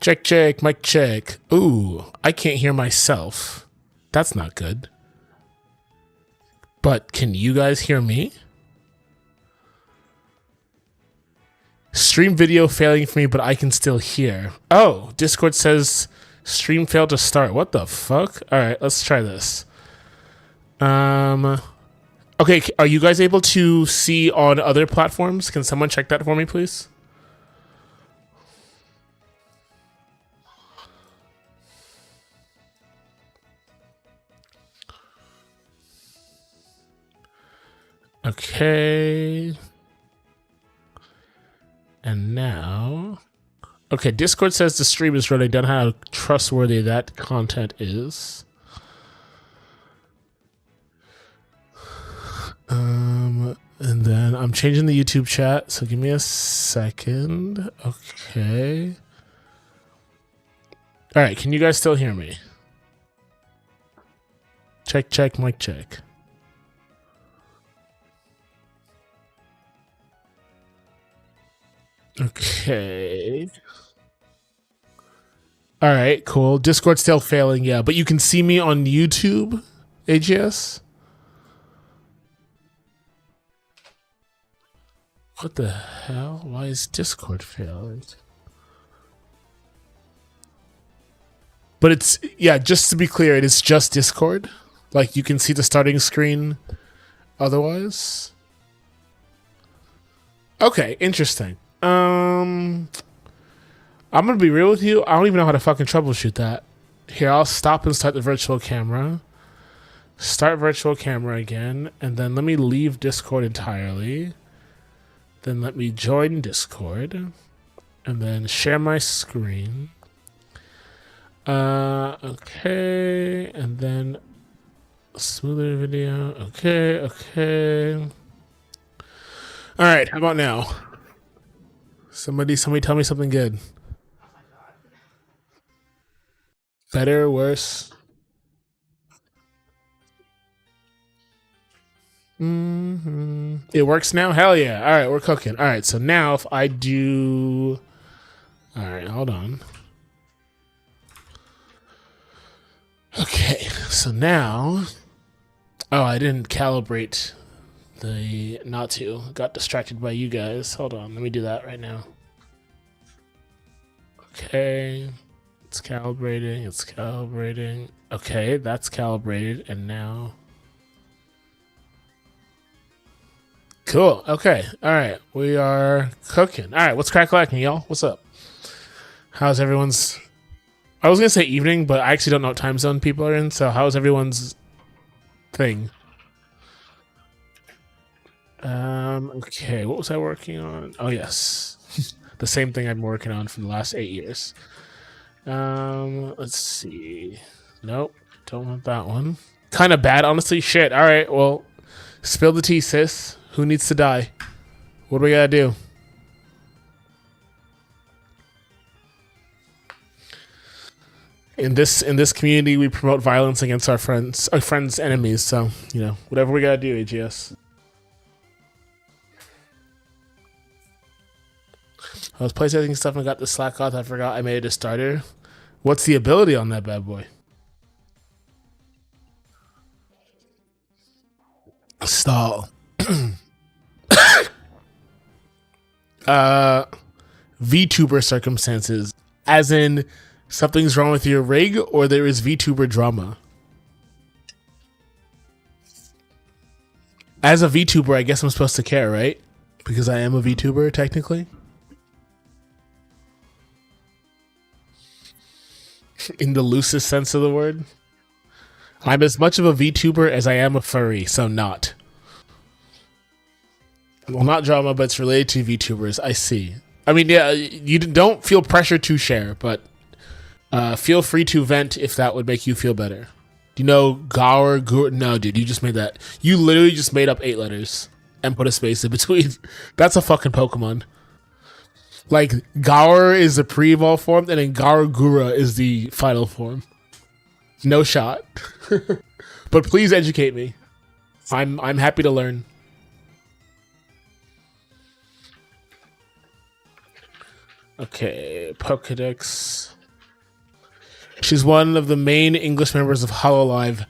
Check, check, mic check. Ooh, I can't hear myself. That's not good. But can you guys hear me? Stream video failing for me, but I can still hear. Oh, Discord says stream failed to start. What the fuck? All right, let's try this. Okay, are you guys able to see on other platforms? Can someone check that for me, please? Okay. And now... Okay, Discord says the stream is running. Don't know how trustworthy that content is. And then I'm changing the YouTube chat, so give me a second. Okay. All right, can you guys still hear me? Check, check, mic check. Okay. All right, cool. Discord's still failing, yeah, but you can see me on YouTube, AGS. What the hell? Why is Discord failing? But it's, yeah, just to be clear, it is just Discord. Like, you can see the starting screen otherwise. Okay, interesting. I'm gonna be real with you. I don't even know how to fucking troubleshoot that. Here, I'll stop and start the virtual camera. Start virtual camera again, and then let me leave Discord entirely. Then let me join Discord, and then share my screen. Okay, and then smoother video. Okay, okay. All right, how about now? Somebody tell me something good. Better, worse? It works now? Hell yeah. All right, we're cooking. All right, so now if I do... All right, hold on. Okay, so now... Oh, I didn't calibrate the... Not to. Got distracted by you guys. Hold on, let me do that right now. Okay, it's calibrating, it's calibrating. Okay, that's calibrated, and now... Cool. Okay. All right. We are cooking. All right. What's crack-lacking, y'all? What's up? How's everyone's... I was going to say evening, but I actually don't know what time zone people are in, so how's everyone's thing? Okay. What was I working on? Oh, yes. The same thing I've been working on for the last 8 years. Let's see. Nope. Don't want that one. Kind of bad, honestly. Shit. All right. Well, spill the tea, sis. Who needs to die? What do we gotta do? In this community, we promote violence against our friends' enemies. So, you know, whatever we gotta do, AGS. I was playing stuff and got the Slack off. I forgot I made it a starter. What's the ability on that bad boy? Stall. VTuber circumstances, as in something's wrong with your rig, or there is VTuber drama. As a VTuber, I guess I'm supposed to care, right? Because I am a VTuber, technically. In the loosest sense of the word. I'm as much of a VTuber as I am a furry, so not. Well, not drama, but it's related to VTubers. I see. I mean, yeah, you don't feel pressure to share, but feel free to vent if that would make you feel better. Do you know Gaur? No, dude, you just made that. You literally just made up 8 letters and put a space in between. That's a fucking Pokemon. Like, Gaur is the pre-evolve form, and then Gargura is the final form. No shot. But please educate me. I'm happy to learn. Okay, Pokédex. She's one of the main English members of Hololive.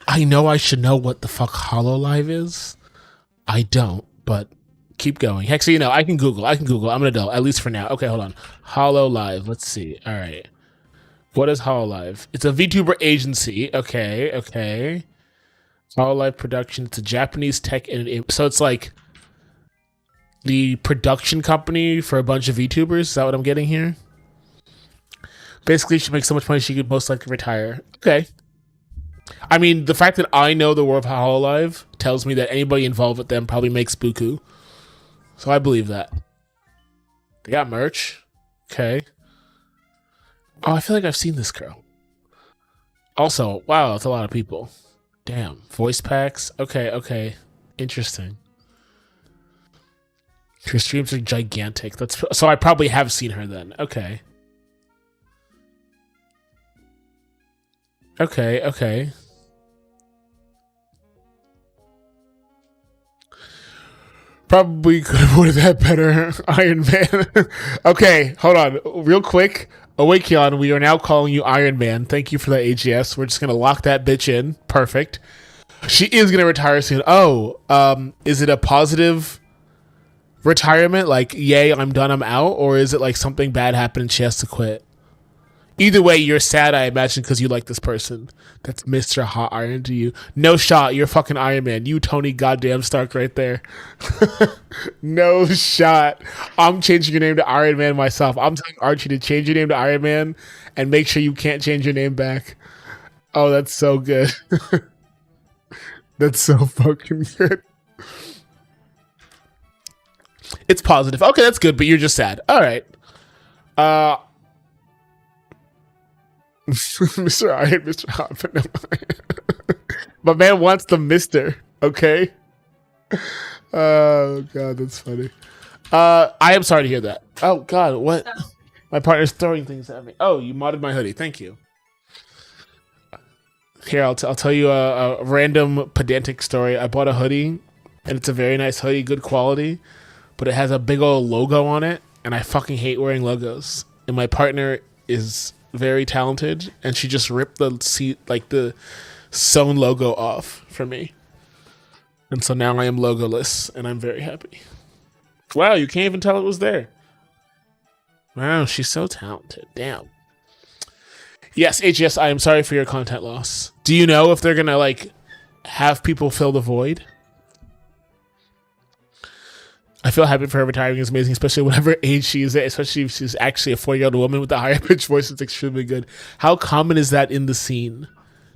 I know I should know what the fuck Hololive is. I don't, but keep going. Heck, so you know, I can Google. I'm an adult, at least for now. Okay, hold on. Hololive. Let's see. All right. What is Hololive? It's a VTuber agency. Okay. Hololive Production. It's a Japanese tech and so it's like the production company for a bunch of VTubers. Is that what I'm getting here? Basically, she makes so much money she could most likely retire. Okay. I mean, the fact that I know the world of Hololive tells me that anybody involved with them probably makes buku. So I believe that. They got merch. Okay. Oh, I feel like I've seen this girl. Also, wow, that's a lot of people. Damn. Voice packs. Okay. Interesting. Her streams are gigantic. That's so I probably have seen her then. Okay. Probably could have worded that better. Iron Man. Okay, hold on. Real quick. Awakeon, we are now calling you Iron Man. Thank you for that AGS. We're just going to lock that bitch in. Perfect. She is going to retire soon. Oh, is it a positive retirement? Like, yay, I'm done, I'm out? Or is it like something bad happened and she has to quit? Either way, you're sad, I imagine, because you like this person. That's Mr. Hot Iron to you. No shot. You're fucking Iron Man. You Tony goddamn Stark right there. No shot. I'm changing your name to Iron Man myself. I'm telling Archie to change your name to Iron Man and make sure you can't change your name back. Oh, that's so good. That's so fucking good. It's positive. Okay, that's good, but you're just sad. All right. Mr. Iron, Mr. Hot. My man wants the Mister. Okay. Oh god, that's funny. I am sorry to hear that. Oh god, what? My partner's throwing things at me. Oh, you modded my hoodie. Thank you. Here, I'll tell you a random pedantic story. I bought a hoodie, and it's a very nice hoodie, good quality, but it has a big old logo on it, and I fucking hate wearing logos. And my partner is very talented, and she just ripped the sewn logo off for me. And so now I am logoless, and I'm very happy. Wow, you can't even tell it was there. Wow, she's so talented. Damn. Yes, HGS, I am sorry for your content loss. Do you know if they're gonna like have people fill the void? I feel happy for her retiring. It's amazing, especially whatever age she is at, especially if she's actually a 40-year-old woman with a higher pitched voice. It's extremely good. How common is that in the scene?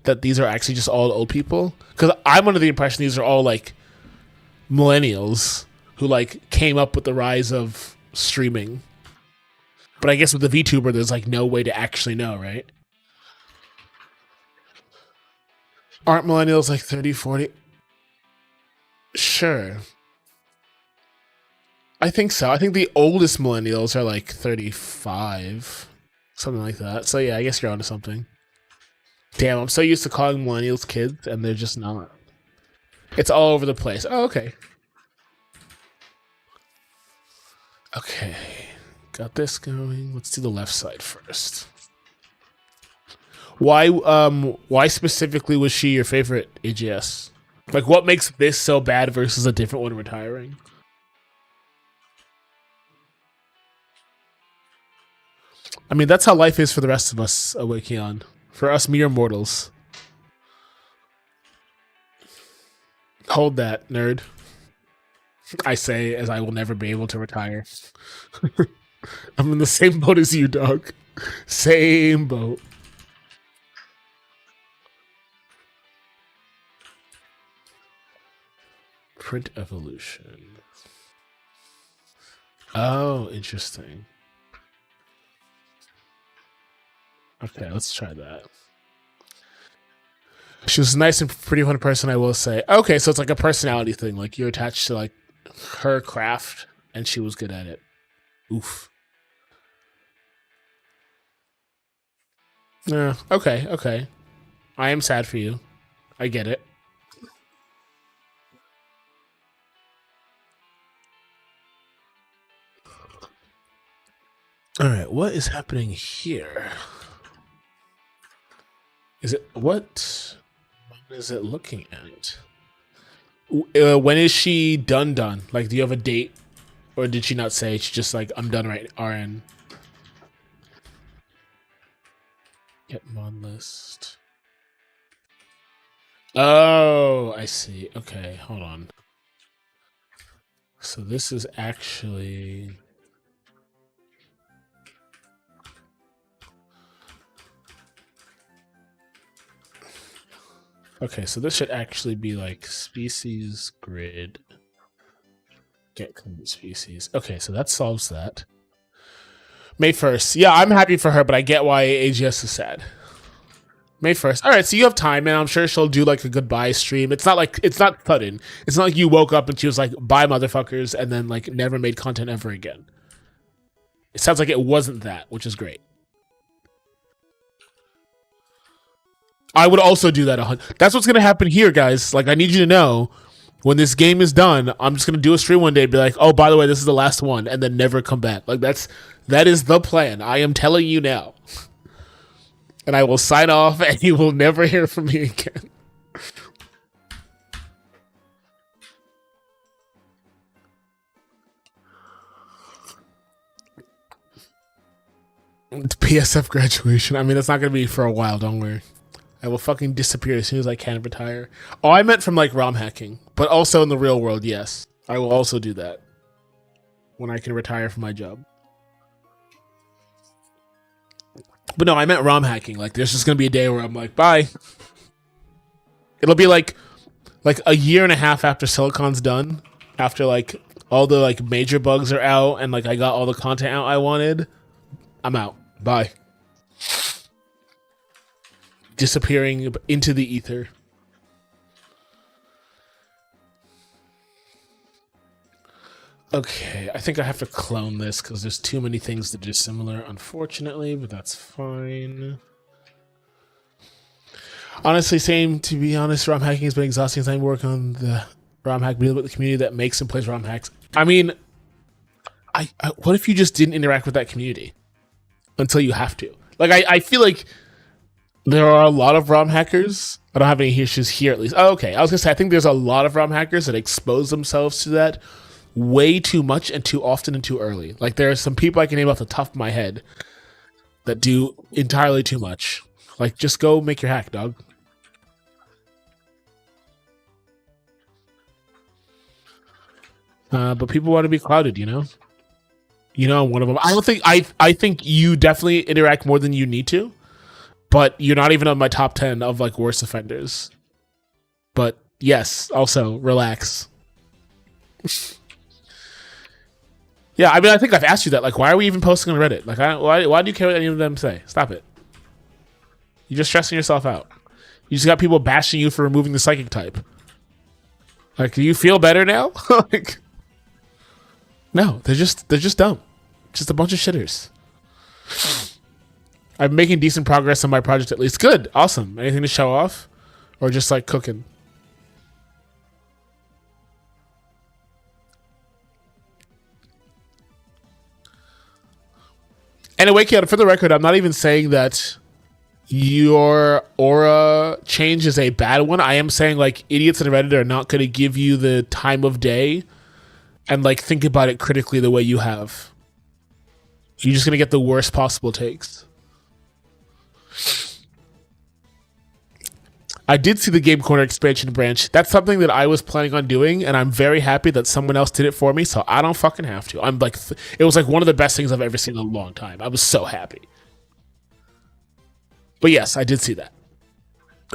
That these are actually just all old people? Because I'm under the impression these are all like millennials who like came up with the rise of streaming. But I guess with the VTuber, there's like no way to actually know, right? Aren't millennials like 30, 40? Sure. I think so. I think the oldest millennials are like 35. Something like that. So yeah, I guess you're onto something. Damn, I'm so used to calling millennials kids, and they're just not. It's all over the place. Oh, okay. Okay. Got this going. Let's do the left side first. Why specifically was she your favorite AGS? Like, what makes this so bad versus a different one retiring? I mean, that's how life is for the rest of us, Awakeon. For us mere mortals. Hold that, nerd. I say as I will never be able to retire. I'm in the same boat as you, dog. Same boat. Print evolution. Oh, interesting. Okay, let's try that. She was a nice and pretty fun person, I will say. Okay, so it's like a personality thing. Like you're attached to like her craft, and she was good at it. Oof. Yeah. Okay. I am sad for you. I get it. All right, what is happening here? Is it what is it looking at? When is she done? Like, do you have a date, or did she not say? She's just like, I'm done right. RN. Get mod list. Oh, I see. Okay, hold on. So this is actually. Okay, so this should actually be like species grid. Get current species. Okay, so that solves that. May 1st. Yeah, I'm happy for her, but I get why AGS is sad. May 1st. All right, so you have time, and I'm sure she'll do like a goodbye stream. It's not sudden. It's not like you woke up and she was like, bye, motherfuckers, and then like never made content ever again. It sounds like it wasn't that, which is great. I would also do that. That's what's going to happen here, guys. Like, I need you to know, when this game is done, I'm just going to do a stream one day and be like, oh, by the way, this is the last one, and then never come back. Like, that is the plan. I am telling you now. And I will sign off, and you will never hear from me again. PSF graduation. I mean, that's not going to be for a while, don't worry. I will fucking disappear as soon as I can retire. Oh, I meant from like ROM hacking, but also in the real world, yes. I will also do that when I can retire from my job. But no, I meant ROM hacking. Like, there's just going to be a day where I'm like, bye. It'll be like a year and a half after Silicon's done, after like all the like major bugs are out and like I got all the content out I wanted. I'm out. Bye. Disappearing into the ether. Okay, I think I have to clone this because there's too many things that are similar, unfortunately, but that's fine. Honestly, to be honest, ROM hacking has been exhausting as I work on the ROM hack, dealing with the community that makes and plays ROM hacks. I mean, I what if you just didn't interact with that community until you have to? Like, I feel like there are a lot of ROM hackers. I don't have any issues here, at least. Oh, okay, I was gonna say I think there's a lot of ROM hackers that expose themselves to that way too much and too often and too early. Like, there are some people I can name off the top of my head that do entirely too much. Like, just go make your hack, dog. But people want to be clouded, you know. I'm one of them. I don't think I think you definitely interact more than you need to, but you're not even on my top 10 of like worst offenders. But yes, also relax. Yeah, I mean, I think I've asked you that. Like, why are we even posting on Reddit? Like, why do you care what any of them say? Stop it. You're just stressing yourself out. You just got people bashing you for removing the psychic type. Like, do you feel better now? Like, no, they're just dumb. Just a bunch of shitters. I'm making decent progress on my project at least. Good, awesome. Anything to show off, or just like cooking? Anyway, for the record, I'm not even saying that your aura change is a bad one. I am saying like idiots on Reddit are not going to give you the time of day and like think about it critically the way you have. You're just going to get the worst possible takes. I did see the Game Corner expansion branch. That's something that I was planning on doing, and I'm very happy that someone else did it for me, so I don't fucking have to. I'm like, it was like one of the best things I've ever seen in a long time. I was so happy. But yes, I did see that.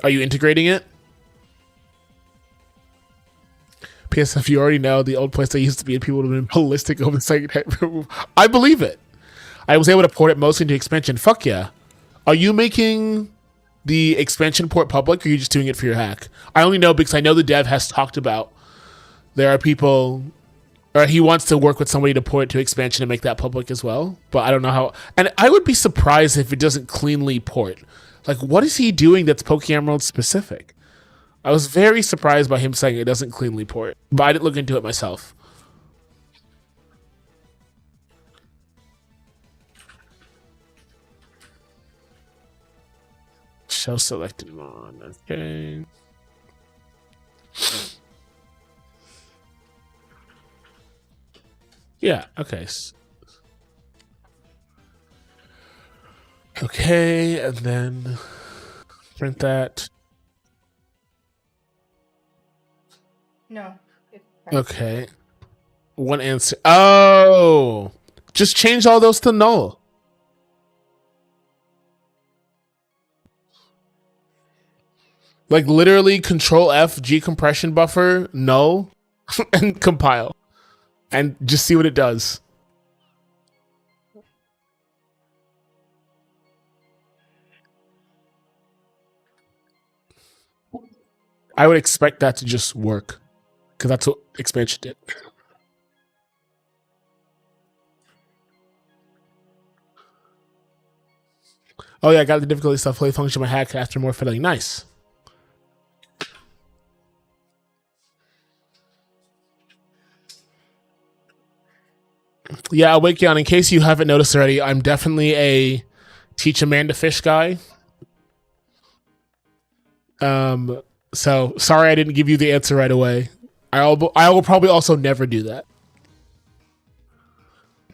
Are you integrating it? PSF, you already know the old place I used to be, and people would have been ballistic over the second type remove. I believe it. I was able to port it mostly into expansion. Fuck yeah. Are you making the expansion port public, or are you just doing it for your hack? I only know because I know the dev has talked about there are people, or he wants to work with somebody to port it to expansion and make that public as well. But I don't know how. And I would be surprised if it doesn't cleanly port. Like, what is he doing that's Pokémon specific? I was very surprised by him saying it doesn't cleanly port, but I didn't look into it myself. Show selected mon. Okay. Yeah, okay. Okay, and then print that. No. Okay. One answer. Oh! Just change all those to null. Like literally Control F G compression buffer, null, and compile. And just see what it does. I would expect that to just work. Because that's what expansion did. Oh yeah, I got the difficulty stuff play function my hack after more fiddling. Nice. Yeah, I'll wake you on. In case you haven't noticed already, I'm definitely a teach Amanda Fish guy. So sorry I didn't give you the answer right away. I will probably also never do that.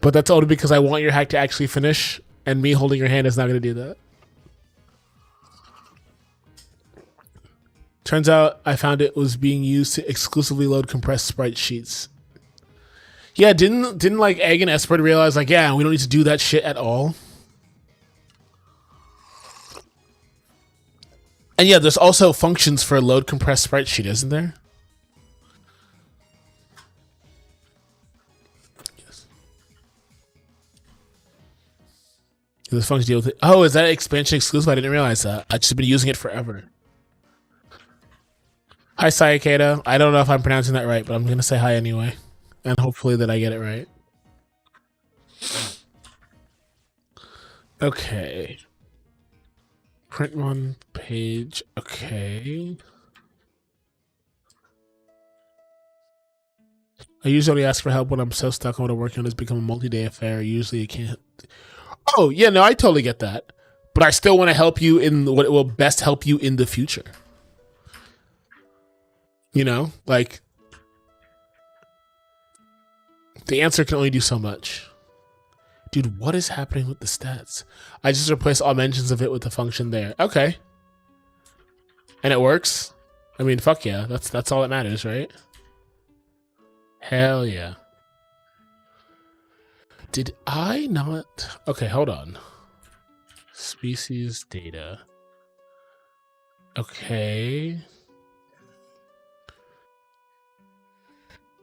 But that's only because I want your hack to actually finish, and me holding your hand is not going to do that. Turns out I found it was being used to exclusively load compressed sprite sheets. Yeah, didn't like Egg and Esprit realize like, yeah, we don't need to do that shit at all? And yeah, there's also functions for load compressed sprite sheet, isn't there? Yes. This function deal with it. Oh, is that expansion exclusive? I didn't realize that. I've just been using it forever. Hi, Sayakeda. I don't know if I'm pronouncing that right, but I'm gonna say hi anyway. And hopefully that I get it right. Okay. Print one page. Okay. I usually ask for help when I'm so stuck on what I'm working on. It's become a multi-day affair. Usually you can't. Oh, yeah, no, I totally get that. But I still want to help you in what will best help you in the future. You know, like, the answer can only do so much. Dude, what is happening with the stats? I just replaced all mentions of it with the function there. Okay. And it works? I mean, fuck yeah. That's all that matters, right? Hell yeah. Did I not? Okay, hold on. Species data. Okay.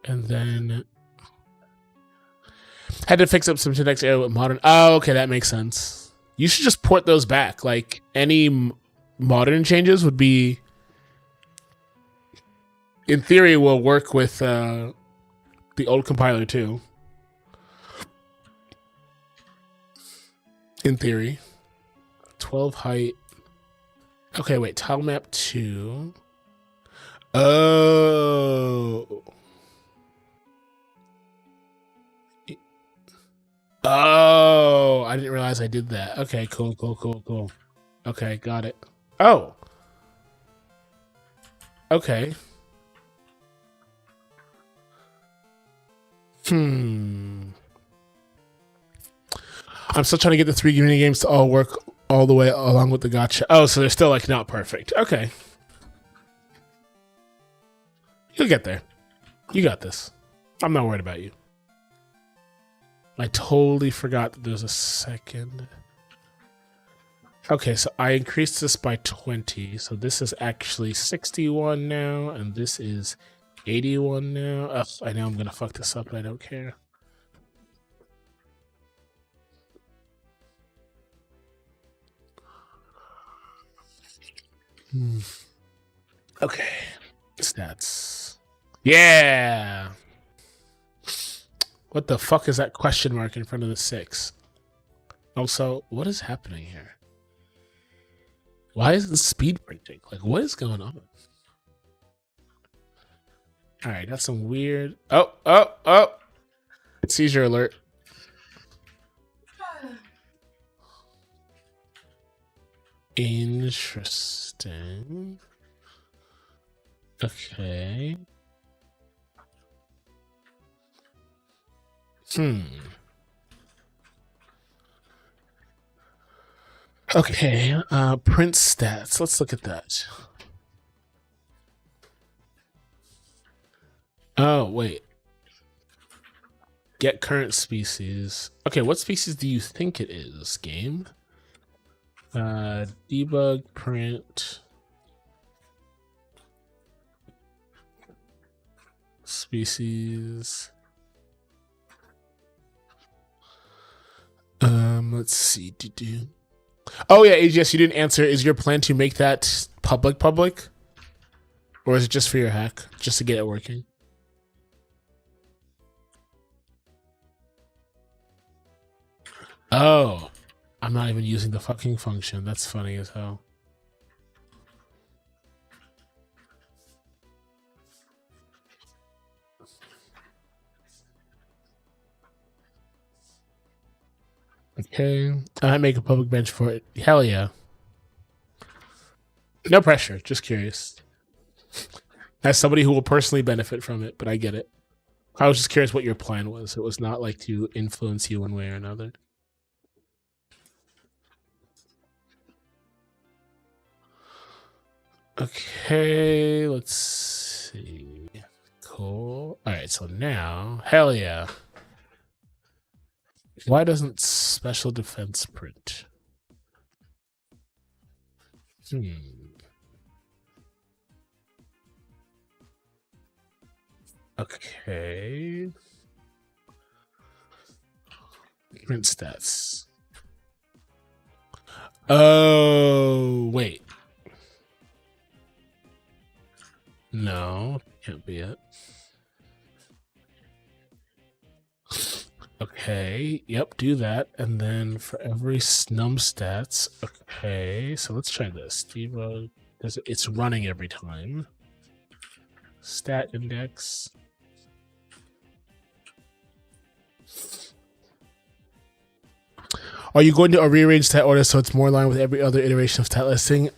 And then had to fix up some syntax error with modern. Oh, okay, that makes sense. You should just port those back. Like any modern changes would be, in theory, will work with the old compiler too. In theory. 12 height. Okay, wait. Tile map 2. Oh. Oh, I didn't realize I did that. Okay, cool. Okay, got it. Oh. Okay. I'm still trying to get the 3 mini games to all work all the way along with the gotcha. Oh, so they're still like not perfect. Okay. You'll get there. You got this. I'm not worried about you. I totally forgot that there's a second. Okay, so I increased this by 20. So this is actually 61 now, and this is 81 now. Ugh, I know I'm going to fuck this up, but I don't care. Okay. Stats. Yeah! What the fuck is that question mark in front of the 6? Also, what is happening here? Why is the speed printing? Like, what is going on? Alright, that's some weird... Oh! Seizure alert. Interesting. Okay. Okay, print stats. Let's look at that. Oh, wait. Get current species. Okay, what species do you think it is, game? Debug, print. Species. Let's see. Oh yeah, AGS, you didn't answer. Is your plan to make that public? Or is it just for your hack? Just to get it working? Oh. I'm not even using the fucking function. That's funny as hell. Okay. I make a public bench for it. Hell yeah. No pressure. Just curious. As somebody who will personally benefit from it, but I get it. I was just curious what your plan was. It was not like to influence you one way or another. Okay, let's see. Cool. All right, so now, hell yeah. Why doesn't special defense print? Okay. Print stats. Oh, wait. No, can't be it. Okay, yep, do that. And then for every num stats, okay, so let's try this. Debug, it's running every time. Stat index. Are you going to rearrange stat order so it's more in line with every other iteration of stat listing?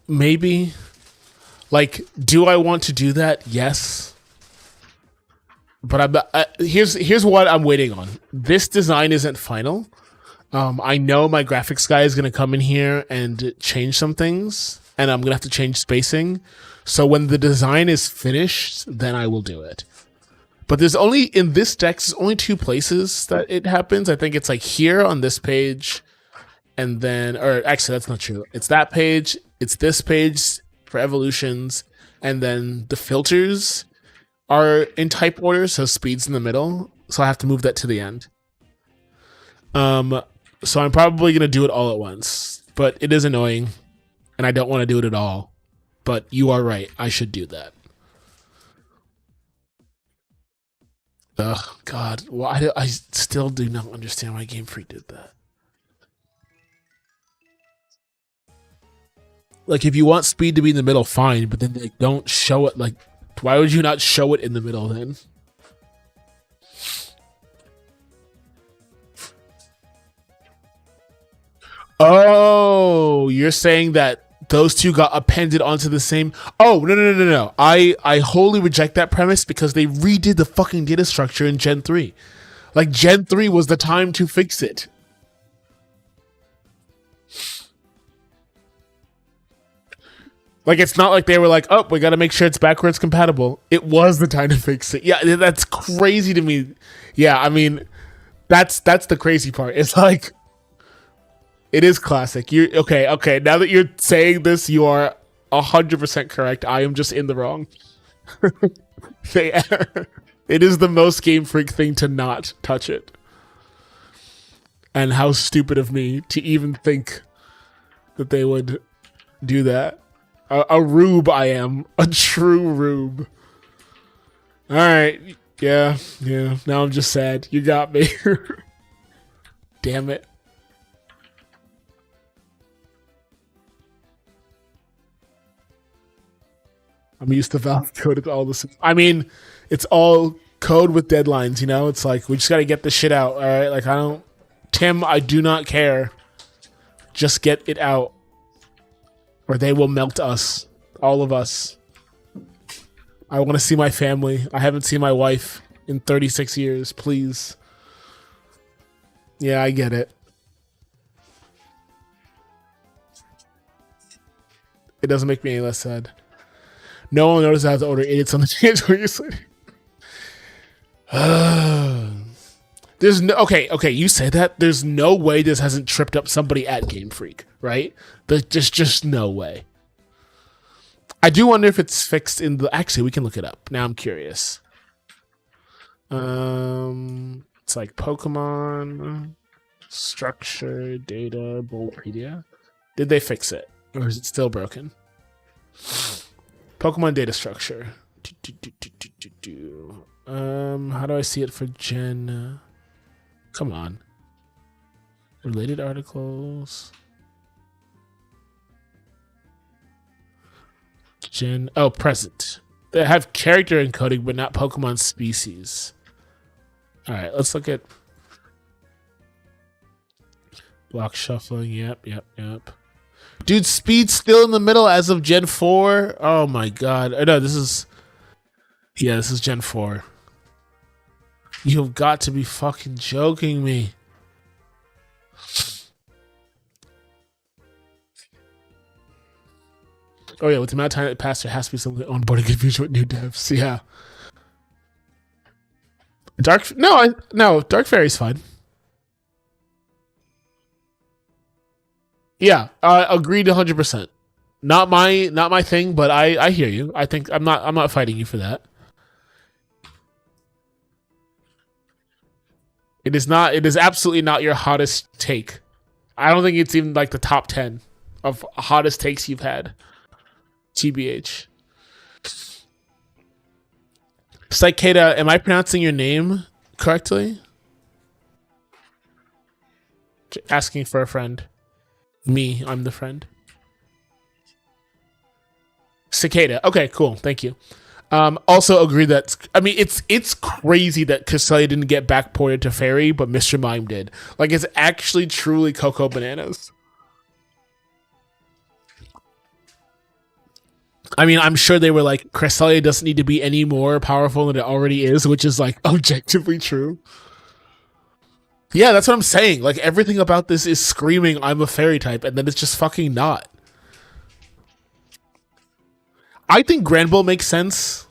Maybe. Like, do I want to do that? Yes. But here's what I'm waiting on. This design isn't final. I know my graphics guy is going to come in here and change some things, and I'm going to have to change spacing. So when the design is finished, then I will do it. But there's only, in this deck, there's only 2 places that it happens. I think it's like here on this page, and then, or actually that's not true. It's that page, it's this page for evolutions, and then the filters are in type order, so speed's in the middle. So I have to move that to the end. So I'm probably going to do it all at once. But it is annoying, and I don't want to do it at all. But you are right. I should do that. Ugh, God. Well, I still do not understand why Game Freak did that. Like, if you want speed to be in the middle, fine. But then they don't show it. Like, why would you not show it in the middle then? Oh, you're saying that those two got appended onto the same. Oh, no. I wholly reject that premise because they redid the fucking data structure in Gen 3. Like, Gen 3 was the time to fix it. Like, it's not like they were like, oh, we got to make sure it's backwards compatible. It was the time to fix it. Yeah, that's crazy to me. Yeah, I mean, that's the crazy part. It's like, it is classic. You okay. Now that you're saying this, you are 100% correct. I am just in the wrong. It is the most Game Freak thing to not touch it. And how stupid of me to even think that they would do that. A rube I am. A true rube. Alright. Yeah. Now I'm just sad. You got me. Damn it. I'm used to Valve code. It's all this. I mean, it's all code with deadlines, you know? It's like, we just gotta get this shit out, alright? Like, Tim, I do not care. Just get it out. or they will melt us, all of us. I want to see my family. I haven't seen my wife in 36 years. Please. Yeah, I get it. It doesn't make me any less sad. No one noticed I have to order idiots on the chance where you're sleeping. There's no okay. You say that. There's no way this hasn't tripped up somebody at Game Freak, right? There's just no way. I do wonder if it's fixed in the. Actually, we can look it up. Now I'm curious. It's like Pokemon structure data Bulbapedia. Did they fix it, or is it still broken? Pokemon data structure. How do I see it for Gen? Come on. Related articles. Gen. Oh, present. They have character encoding, but not Pokemon species. All right, let's look at block shuffling. Yep. Dude, speed's still in the middle as of Gen 4. Oh my god. No, this is Gen 4. You've got to be fucking joking me. Oh yeah, with the amount of time that passed, there has to be something on board to confusion with new devs. Yeah. Dark Fairy's fine. Yeah, agreed 100%. Not my thing, but I hear you. I think I'm not fighting you for that. It is absolutely not your hottest take. I don't think it's even like the top 10 of hottest takes you've had. TBH. Cicada, am I pronouncing your name correctly? Asking for a friend. Me, I'm the friend. Cicada. Okay, cool. Thank you. Also agree that it's crazy that Cresselia didn't get backported to Fairy, but Mr. Mime did. Like, it's actually truly Cocoa Bananas. I mean, I'm sure they were like, Cresselia doesn't need to be any more powerful than it already is, which is like objectively true. Yeah, that's what I'm saying. Like, everything about this is screaming, I'm a fairy type, and then it's just fucking not. I think Granbull makes sense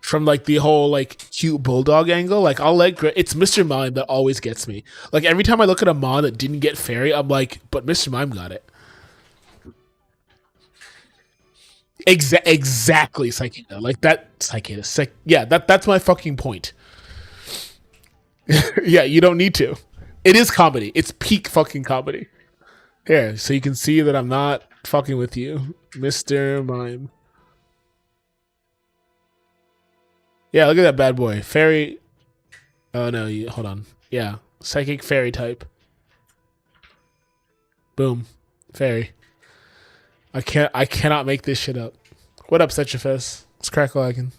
from like the whole like cute bulldog angle. Like, it's Mr. Mime that always gets me. Like, every time I look at a mon that didn't get fairy, I'm like, but Mr. Mime got it. Exactly, Cicada. Like that, Cicada. Yeah, that's my fucking point. Yeah, you don't need to. It is comedy. It's peak fucking comedy. Here, so you can see that I'm not fucking with you, Mr. Mime. Yeah, look at that bad boy. Fairy. Oh no, hold on. Yeah, psychic fairy type. Boom, fairy. I cannot make this shit up. What up, Setchafest? It's crack-lagging.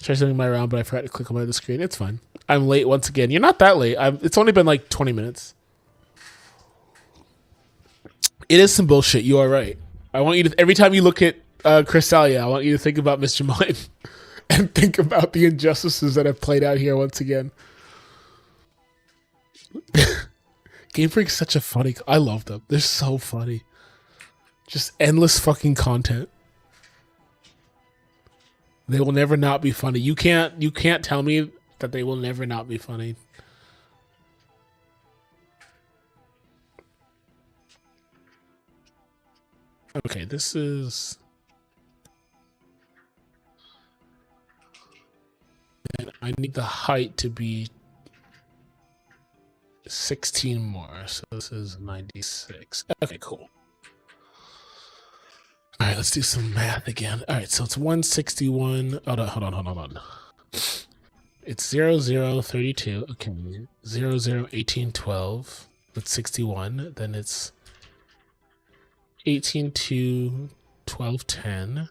Try sending my round, but I forgot to click on my other screen. It's fine. I'm late once again. You're not that late. It's only been like 20 minutes. It is some bullshit. You are right. I want you to, every time you look at Cresselia, I want you to think about Mr. Mime and think about the injustices that have played out here once again. Game Freak's such a funny. I love them. They're so funny. Just endless fucking content. They will never not be funny. You can't tell me that they will never not be funny. Okay, this is. And I need the height to be 16 more. So this is 96. Okay, cool. All right, let's do some math again. All right, so it's 161. Hold on. It's 0032. Okay, 001812. That's 61. Then it's 182 1210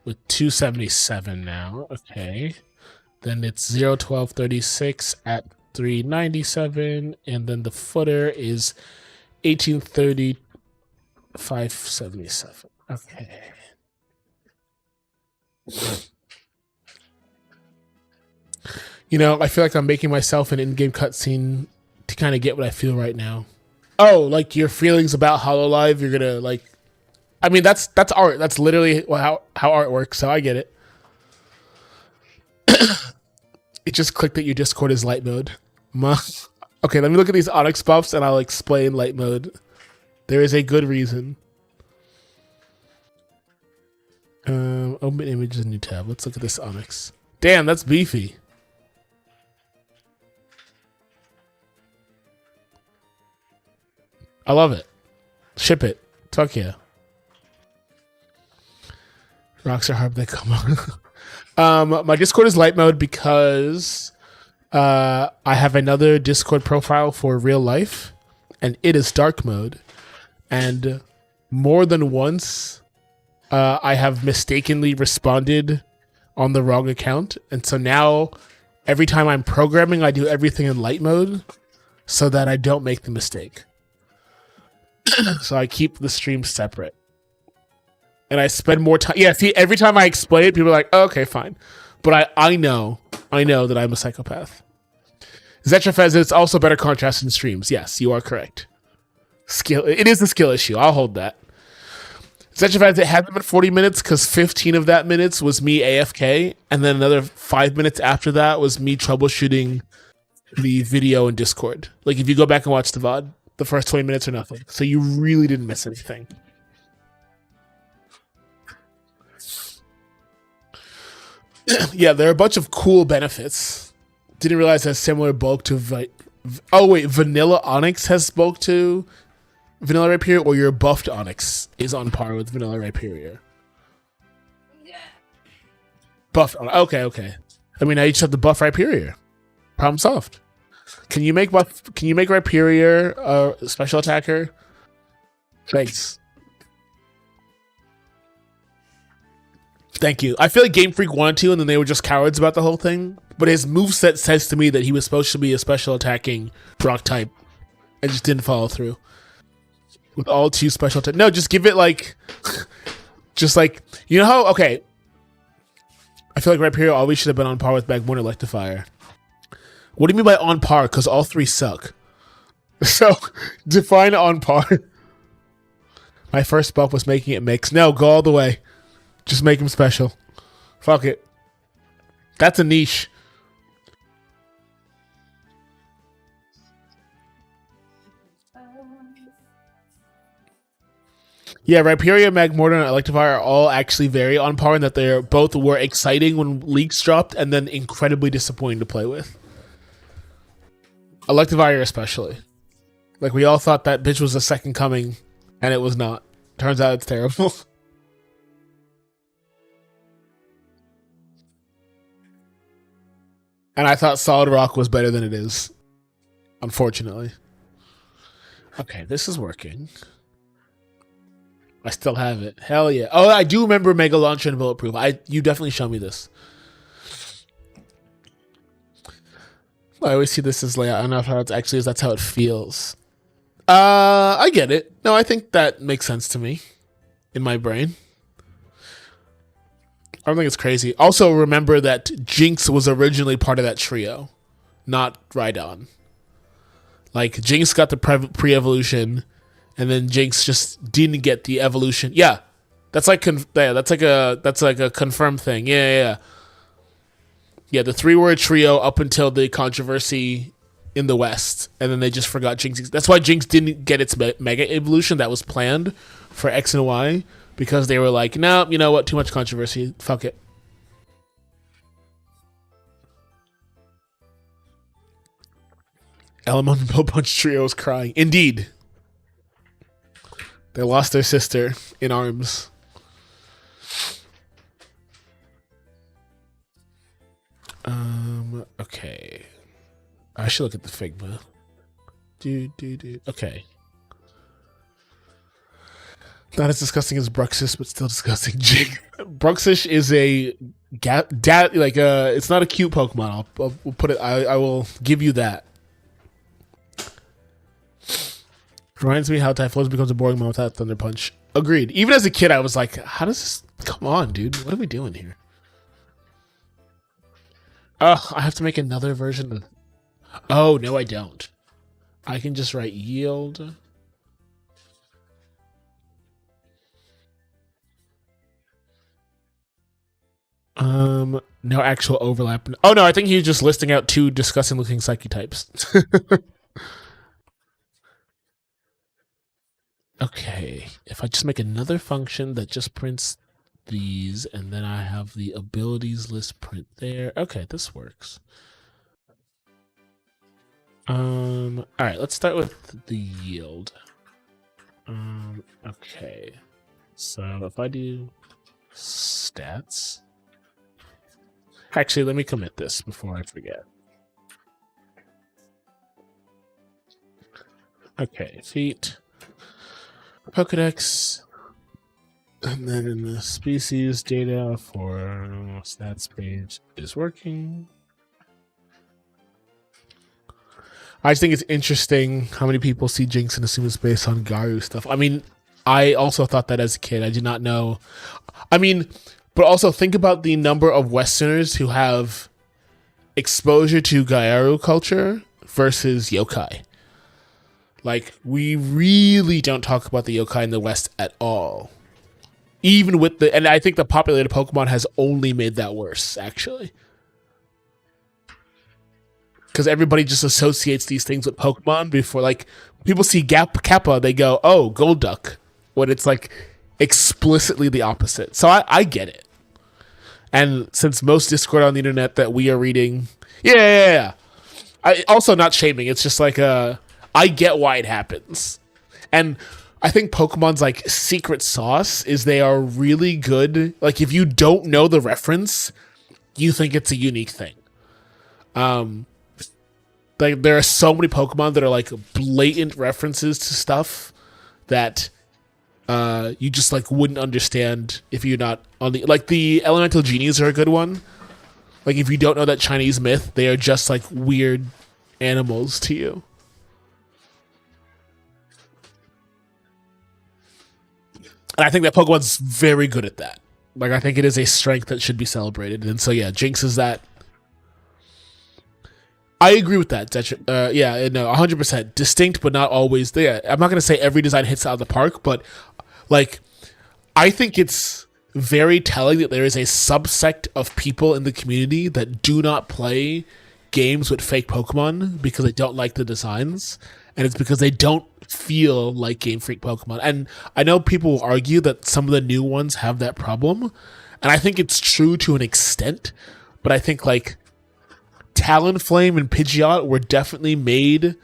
with 277 now. Okay. Then it's 01236 at 397, and then the footer is 1830 577. Okay. You know, I feel like I'm making myself an in-game cutscene to kind of get what I feel right now. Oh, like your feelings about Hololive, you're gonna like. I mean, that's art. That's literally how art works. So I get it. It just clicked that your Discord is light mode. Okay, let me look at these Onyx buffs and I'll explain light mode. There is a good reason. Open images, new tab. Let's look at this Onyx. Damn, that's beefy. I love it. Ship it. Fuck yeah. Rocks are hard, they come on. My Discord is light mode because I have another Discord profile for real life, and it is dark mode. And more than once, I have mistakenly responded on the wrong account. And so now, every time I'm programming, I do everything in light mode so that I don't make the mistake. So I keep the stream separate. And I spend more time. Yeah, see, every time I explain it, people are like, oh, okay, fine. But I know that I'm a psychopath. Zetrafez, it's also better contrast in streams. Yes, you are correct. Skill. It is a skill issue. I'll hold that. Zetrafez, it hasn't been 40 minutes because 15 of that minutes was me AFK. And then another 5 minutes after that was me troubleshooting the video in Discord. Like, if you go back and watch the VOD, the first 20 minutes are nothing. So you really didn't miss anything. Yeah, there are a bunch of cool benefits. Didn't realize it has similar bulk to... Vanilla Onyx has bulk to Vanilla Rhyperior, or your buffed Onyx is on par with Vanilla Rhyperior? Yeah. Buffed Onyx. Okay. I mean, I just have the buff Rhyperior. Problem solved. Can you make Rhyperior a special attacker? Thanks. Thank you. I feel like Game Freak wanted to, and then they were just cowards about the whole thing. But his moveset says to me that he was supposed to be a special attacking rock type, and just didn't follow through. With all two special attack. No, just give it like... just like... You know how... Okay. I feel like Rhyperior always should have been on par with Magmortar Electivire. What do you mean by on par? Because all three suck. So, define on par. My first buff was making it mix. No, go all the way. Just make him special. Fuck it. That's a niche. Yeah, Rhyperior, Magmortar, and Electivire are all actually very on par in that they both were exciting when leaks dropped and then incredibly disappointing to play with. Electivire especially. Like, we all thought that bitch was the second coming, and it was not. Turns out it's terrible. And I thought Solid Rock was better than it is. Unfortunately. Okay, this is working. I still have it. Hell yeah. Oh, I do remember Mega Launcher and Bulletproof. You definitely show me this. I always see this as layout. I don't know how it actually is. That's how it feels. I get it. No, I think that makes sense to me. In my brain. I don't think it's crazy. Also, remember that Jinx was originally part of that trio, not Rhydon. Like, Jinx got the pre-evolution, and then Jinx just didn't get the evolution. Yeah, that's like that's like a confirmed thing. Yeah. Yeah, the 3-word trio up until the controversy in the West, and then they just forgot Jinx. That's why Jinx didn't get its mega evolution that was planned for X and Y. Because they were like, no, you know what? Too much controversy. Fuck it. Elemental Punch Trio is crying. Indeed. They lost their sister in arms. Okay. I should look at the Figma. Okay. Not as disgusting as Bruxus, but still disgusting. Jig. Bruxish is a it's not a cute Pokemon. I'll put it. I will give you that. Reminds me how Typhlosion becomes a boring mom without Thunder Punch. Agreed. Even as a kid, I was like, how does this... Come on, dude. What are we doing here? Oh, I have to make another version of... Oh, no, I don't. I can just write yield. No actual overlap. Oh, no, I think he's just listing out two disgusting-looking Psyche types. Okay, if I just make another function that just prints these, and then I have the abilities list print there. Okay, this works. All right, let's start with the yield. Okay, so if I do stats, actually, let me commit this before I forget. Okay, feet. Pokédex, and then in the species data for stats page is working. I just think it's interesting how many people see Jinx and assume it's based on Garu stuff. I mean, I also thought that as a kid. I did not know. I mean, but also think about the number of Westerners who have exposure to Garu culture versus yokai. Like, we really don't talk about the yokai in the West at all. Even with and I think the populated Pokemon has only made that worse, actually. Because everybody just associates these things with Pokemon before, like, people see Kappa, they go, oh, Golduck. When it's, like, explicitly the opposite. So I get it. And since most Discord on the internet that we are reading, yeah. I also not shaming, it's just like I get why it happens. And I think Pokemon's like secret sauce is they are really good. Like if you don't know the reference, you think it's a unique thing. Like there are so many Pokemon that are like blatant references to stuff that you just like wouldn't understand if you're not on the elemental genies are a good one. Like if you don't know that Chinese myth, they are just like weird animals to you. And I think that Pokemon's very good at that. Like, I think it is a strength that should be celebrated. And so, yeah, Jinx is that. I agree with that. Yeah, no, 100%. Distinct, but not always. Yeah, I'm not going to say every design hits out of the park, but, like, I think it's very telling that there is a subsect of people in the community that do not play games with fake Pokemon because they don't like the designs. And it's because they don't feel like Game Freak Pokemon. And I know people will argue that some of the new ones have that problem. And I think it's true to an extent. But I think like Talonflame and Pidgeot were definitely made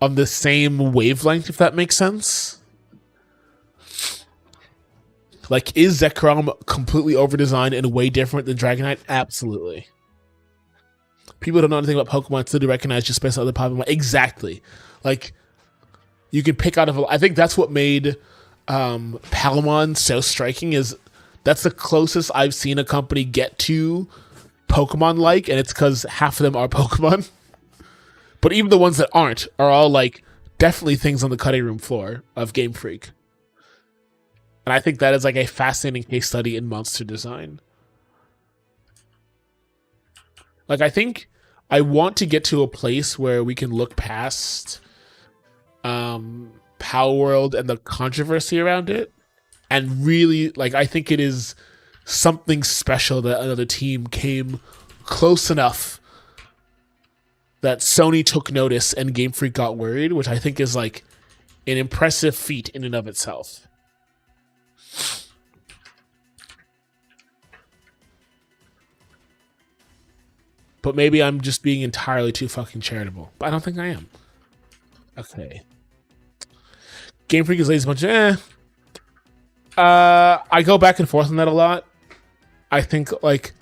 on the same wavelength, if that makes sense. Like, is Zekrom completely over-designed and way different than Dragonite? Absolutely. People don't know anything about Pokemon, still do recognize just based on other Pokemon. Exactly. Like, you can pick out of I think that's what made Palamon so striking is that's the closest I've seen a company get to Pokemon-like, and it's because half of them are Pokemon. But even the ones that aren't are all, like, definitely things on the cutting room floor of Game Freak. And I think that is, like, a fascinating case study in monster design. Like, I think I want to get to a place where we can look past Power World and the controversy around it and really, like, I think it is something special that another team came close enough that Sony took notice and Game Freak got worried, which I think is, like, an impressive feat in and of itself. But maybe I'm just being entirely too fucking charitable. But I don't think I am. Okay. Game Freak is lazy bunch of I go back and forth on that a lot. I think, like,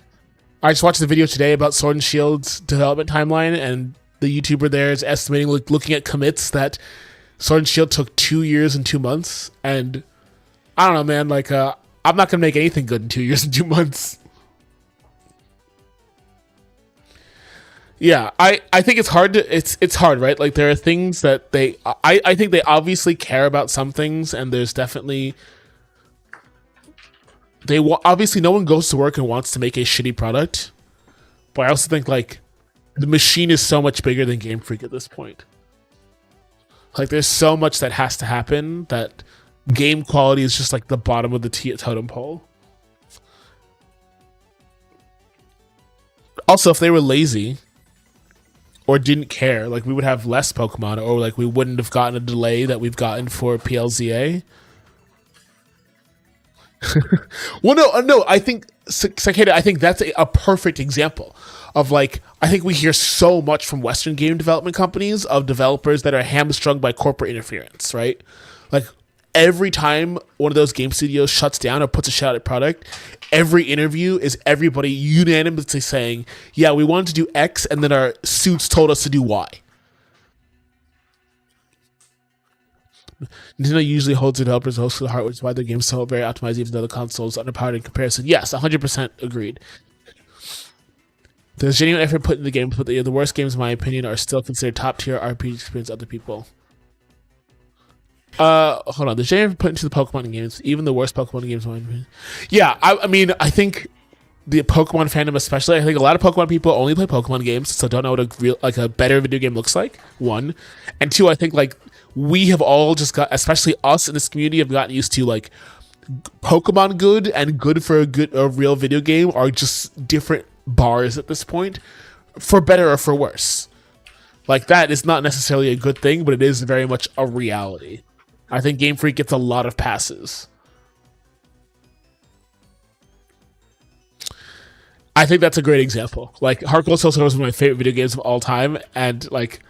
I just watched the video today about Sword and Shield's development timeline, and the YouTuber there is estimating, like, looking at commits, that Sword and Shield took 2 years and 2 months. And I don't know, man, like, I'm not gonna make anything good in 2 years and 2 months. Yeah, I think it's hard to it's hard, right? Like there are things that I think they obviously care about some things, and there's definitely obviously no one goes to work and wants to make a shitty product, but I also think like the machine is so much bigger than Game Freak at this point. Like there's so much that has to happen that game quality is just like the bottom of the totem pole. Also, if they were lazy or didn't care, like we would have less Pokemon, or like we wouldn't have gotten a delay that we've gotten for PLZA. Well, no. I think Cicada. I think that's a perfect example of like I think we hear so much from Western game development companies of developers that are hamstrung by corporate interference, right? Like every time one of those game studios shuts down or puts a shot at product, every interview is everybody unanimously saying, "Yeah, we wanted to do X, and then our suits told us to do Y." Nintendo usually holds the developers close to the heart, which is why their games so very optimized, even though the console is underpowered in comparison. Yes, 100% agreed. There's genuine effort put in the game, but the worst games, in my opinion, are still considered top tier RPG experience other people. Hold on. There's genuine effort put into the Pokemon games, even the worst Pokemon games, in my opinion. Yeah, I mean, I think the Pokemon fandom, especially, I think a lot of Pokemon people only play Pokemon games, so don't know what a better video game looks like. One, and two, I think like we have all just got, especially us in this community, have gotten used to like Pokemon good and good for a real video game are just different bars at this point, for better or for worse. Like that is not necessarily a good thing, but it is very much a reality. I think Game Freak gets a lot of passes. I think that's a great example. Like Heart Gold Soul Silver is one of my favorite video games of all time, and like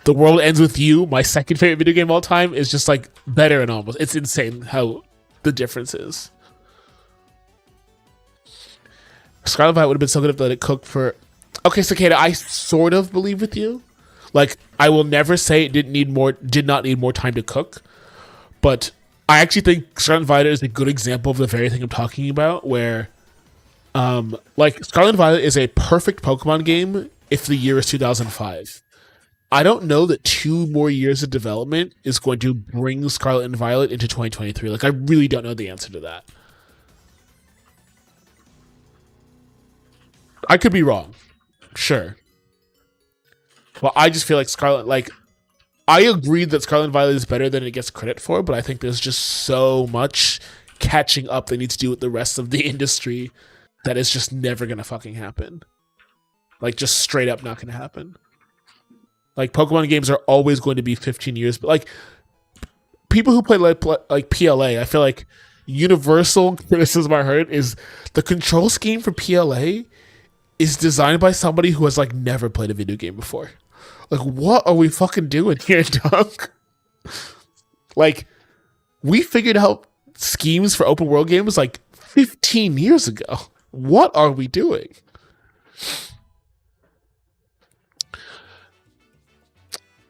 The World Ends With You, my second favorite video game of all time, is just like better and almost. It's insane how the difference is. Scarlet Violet would have been so good if they let it cook for. Okay, Cicada, I sort of believe with you. Like I will never say it did not need more time to cook, but I actually think Scarlet Violet is a good example of the very thing I'm talking about, where like Scarlet Violet is a perfect Pokemon game if the year is 2005. I don't know that 2 more years of development is going to bring Scarlet and Violet into 2023. Like I really don't know the answer to that. I could be wrong. Sure. Well, I just feel like Scarlet, like, I agree that Scarlet and Violet is better than it gets credit for, but I think there's just so much catching up they need to do with the rest of the industry that is just never going to fucking happen. Like, just straight up not going to happen. Like, Pokemon games are always going to be 15 years, but, like, people who play like PLA, I feel like universal criticism I heard is the control scheme for PLA is designed by somebody who has like never played a video game before. Like, what are we fucking doing here, Doug? Like, we figured out schemes for open world games like 15 years ago. What are we doing?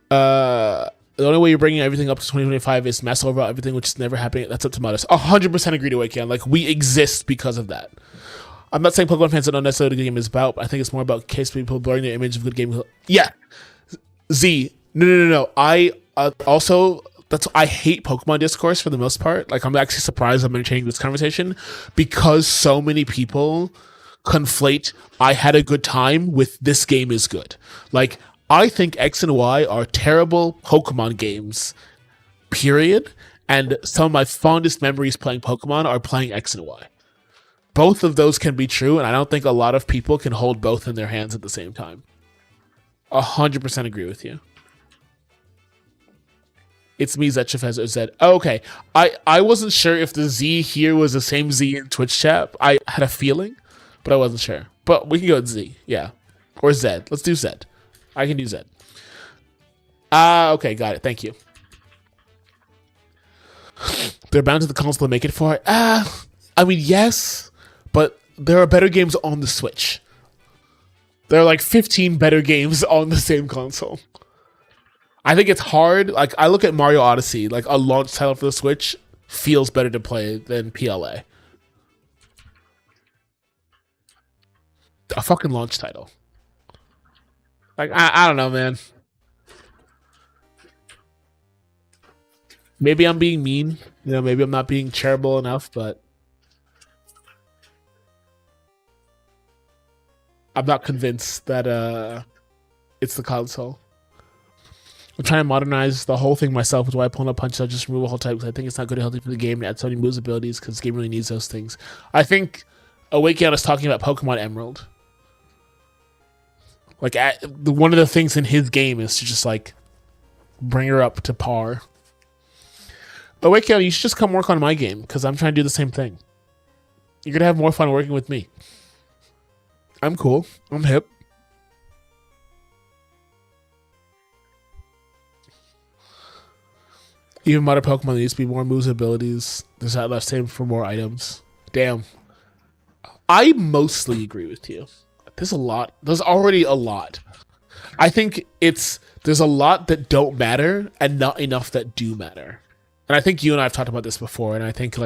The only way you're bringing everything up to 2025 is mess over everything, which is never happening. That's up to Modest. 100% agree to it, Ken. Like, we exist because of that. I'm not saying Pokemon fans don't know necessarily what the game is about, but I think it's more about case people blurring their image of good game. Yeah. Z. No. I also, I hate Pokemon discourse for the most part. Like, I'm actually surprised I'm entertaining this conversation because so many people conflate I had a good time with this game is good. Like, I think X and Y are terrible Pokemon games, period. And some of my fondest memories playing Pokemon are playing X and Y. Both of those can be true, and I don't think a lot of people can hold both in their hands at the same time. 100% agree with you. It's me, Zetchef said. Oh, okay. I wasn't sure if the Z here was the same Z in Twitch chat. I had a feeling, but I wasn't sure. But we can go with Z, yeah. Or Zed. Let's do Zed. I can do Zed. Okay, got it. Thank you. They're bound to the console to make it for it. I mean, yes. But there are better games on the Switch. There are like 15 better games on the same console. I think it's hard. Like, I look at Mario Odyssey, like a launch title for the Switch feels better to play than PLA. A fucking launch title. Like I don't know, man. Maybe I'm being mean. You know, maybe I'm not being charitable enough, but I'm not convinced that it's the console. I'm trying to modernize the whole thing myself, which is why I pull up punches. I just remove a whole type because I think it's not good and healthy for the game to add so many moves abilities because the game really needs those things. I think Awakeon is talking about Pokemon Emerald. Like one of the things in his game is to just like bring her up to par. Awakeon, you should just come work on my game because I'm trying to do the same thing. You're gonna have more fun working with me. I'm cool. I'm hip. Even modern Pokemon needs to be more moves and abilities. There's that left same for more items. Damn. I mostly agree with you. There's a lot. There's already a lot. I think there's a lot that don't matter and not enough that do matter. And I think you and I have talked about this before, and I think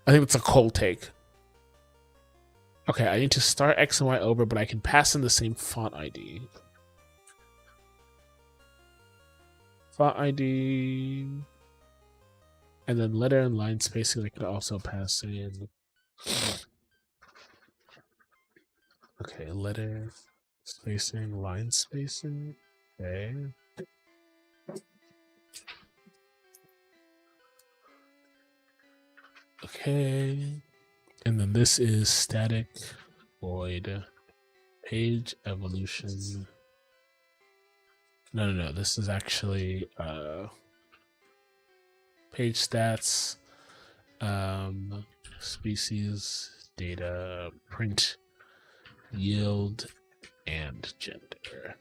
it's a cold take. Okay, I need to start X and Y over, but I can pass in the same font ID. Font ID. And then letter and line spacing I could also pass in. Okay, letter spacing, line spacing. Okay. Okay. And then this is static void page evolution. No. This is actually page stats, species, data, print, yield, and gender.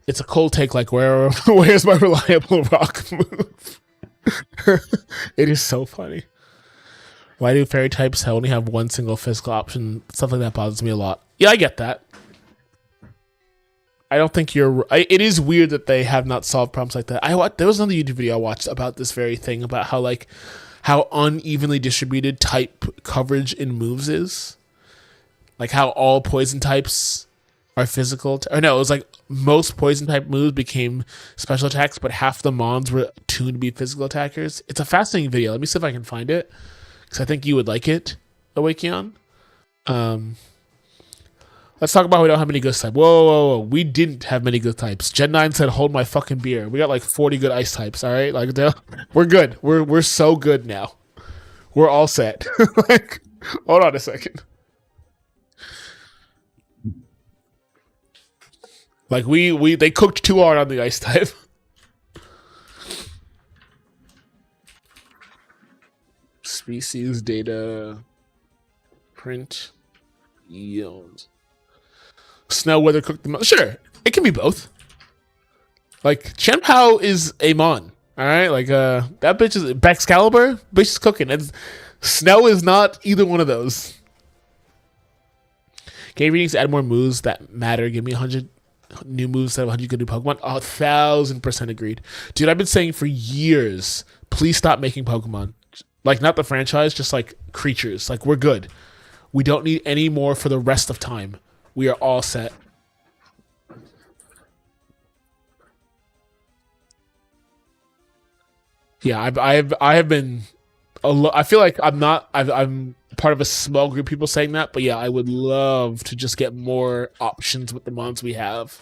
It's a cold take, like where's my reliable rock move? It is so funny. Why do fairy types only have one single physical option? Stuff like that bothers me a lot. Yeah, I get that. I don't think it is weird that they have not solved problems like that. There was another YouTube video I watched about this very thing, about how unevenly distributed type coverage in moves is. Like how all poison types are physical. It was like most poison type moves became special attacks, but half the mons were tuned to be physical attackers. It's a fascinating video. Let me see if I can find it, because I think you would like it, Awakeon. Let's talk about how we don't have many good types. Whoa. We didn't have many good types. Gen 9 said, hold my fucking beer. We got like 40 good ice types, all right? Like, we're good. We're so good now. We're all set. Like, hold on a second. Like, they cooked too hard on the ice type. Species, data, print, yield. Snow, weather, cooked the most. Sure, it can be both. Like, Chien-Pao is a mon. Alright? Like, that bitch is... Baxcalibur? Bitch is cooking. Snow is not either one of those. Game readings add more moves that matter. Give me 100 new moves that have 100 good new Pokemon. 1,000% agreed. Dude, I've been saying for years, please stop making Pokemon. Like, not the franchise, just like creatures. Like, we're good. We don't need any more for the rest of time. We are all set. Yeah, I have been. I feel like I'm part of a small group of people saying that, but yeah, I would love to just get more options with the mons we have,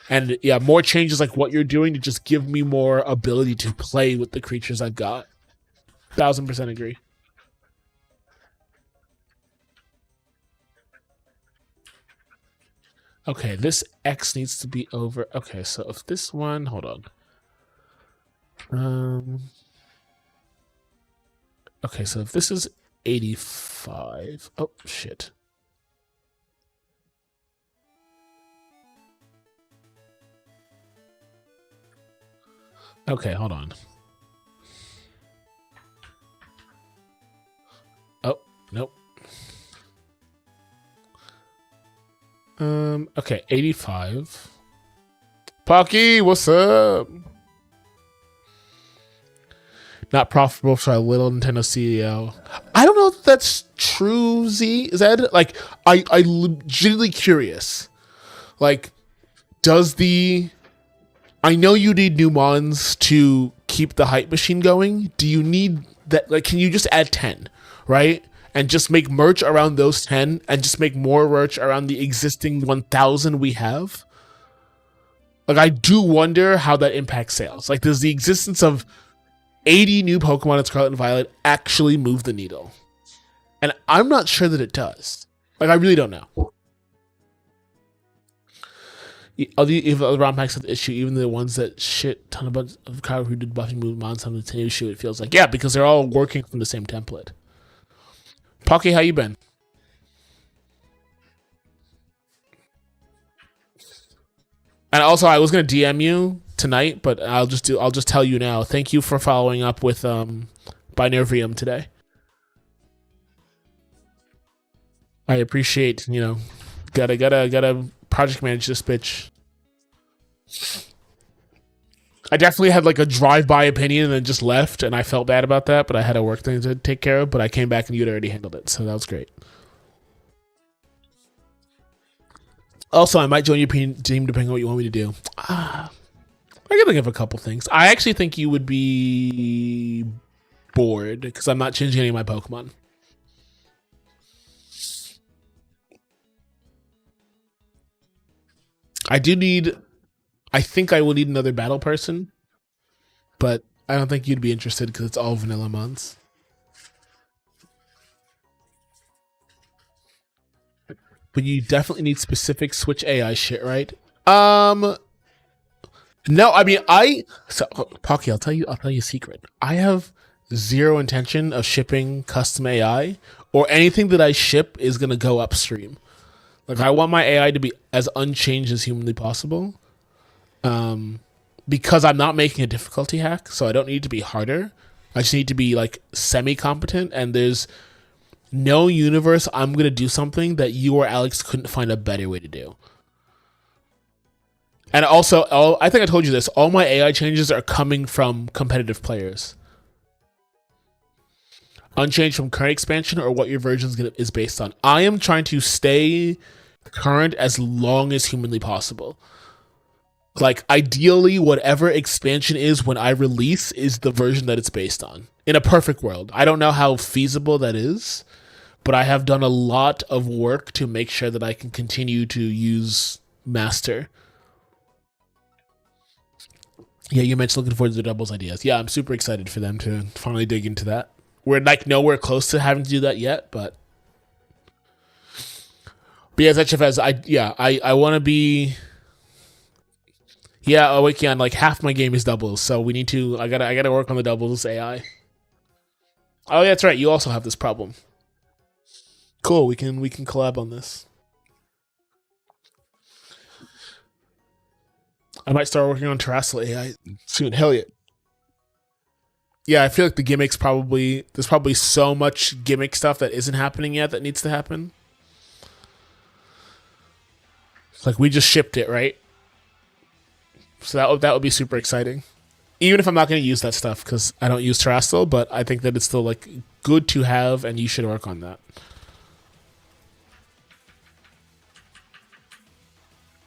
and yeah, more changes like what you're doing to just give me more ability to play with the creatures I've got. 1,000% agree. Okay, this X needs to be over. Okay, so if this one, hold on. Okay, so if this is 85. Oh, shit. Okay, hold on. Oh, nope. Okay, 85. Pocky, what's up? Not profitable for a little Nintendo CEO. I don't know if that's true, Zed. Like, I legitimately curious. Like, does the... I know you need new mons to keep the hype machine going. Do you need that? Like, can you just add 10, right? And just make merch around those 10 and just make more merch around the existing 1,000 we have? Like, I do wonder how that impacts sales. Like, does the existence of 80 new Pokemon in Scarlet and Violet actually move the needle? And I'm not sure that it does. Like, I really don't know. If other ROM packs have the issue, even the ones that shit ton of crowd who did buffing move on some of the issue, it feels like. Yeah, because they're all working from the same template. Pocky, how you been? And also, I was gonna DM you tonight, but I'll just tell you now. Thank you for following up with Binarium today. I appreciate, gotta project manage this bitch. I definitely had like a drive-by opinion and then just left, and I felt bad about that, but I had a work thing to take care of, but I came back and you'd already handled it, so that was great. Also, I might join your team depending on what you want me to do. I can think of a couple things. I actually think you would be bored because I'm not changing any of my Pokemon. I think I will need another battle person, but I don't think you'd be interested because it's all vanilla mons. But you definitely need specific Switch AI shit, right? No, I mean Pocky, I'll tell you a secret. I have zero intention of shipping custom AI, or anything that I ship is gonna go upstream. Like, I want my AI to be as unchanged as humanly possible. Because I'm not making a difficulty hack, so I don't need to be harder. I just need to be like semi-competent, and there's no universe I'm gonna do something that you or Alex couldn't find a better way to do. And also, I think I told you this, all my AI changes are coming from competitive players. Unchanged from current expansion or what your version is based on. I am trying to stay current as long as humanly possible. Like, ideally, whatever expansion is when I release is the version that it's based on. In a perfect world. I don't know how feasible that is, but I have done a lot of work to make sure that I can continue to use Master. Yeah, you mentioned looking forward to the doubles ideas. Yeah, I'm super excited for them to finally dig into that. We're like nowhere close to having to do that yet, but yeah, ZFS, I want to be. Yeah, Awakeon, like half my game is doubles, so we need to. I gotta work on the doubles AI. Oh, yeah, that's right. You also have this problem. Cool. We can collab on this. I might start working on Terrestrial AI soon. Hell yeah. Yeah, I feel like the gimmicks there's probably so much gimmick stuff that isn't happening yet that needs to happen. Like, we just shipped it, right? So that would be super exciting. Even if I'm not going to use that stuff because I don't use Terrestrial, but I think that it's still like good to have, and you should work on that.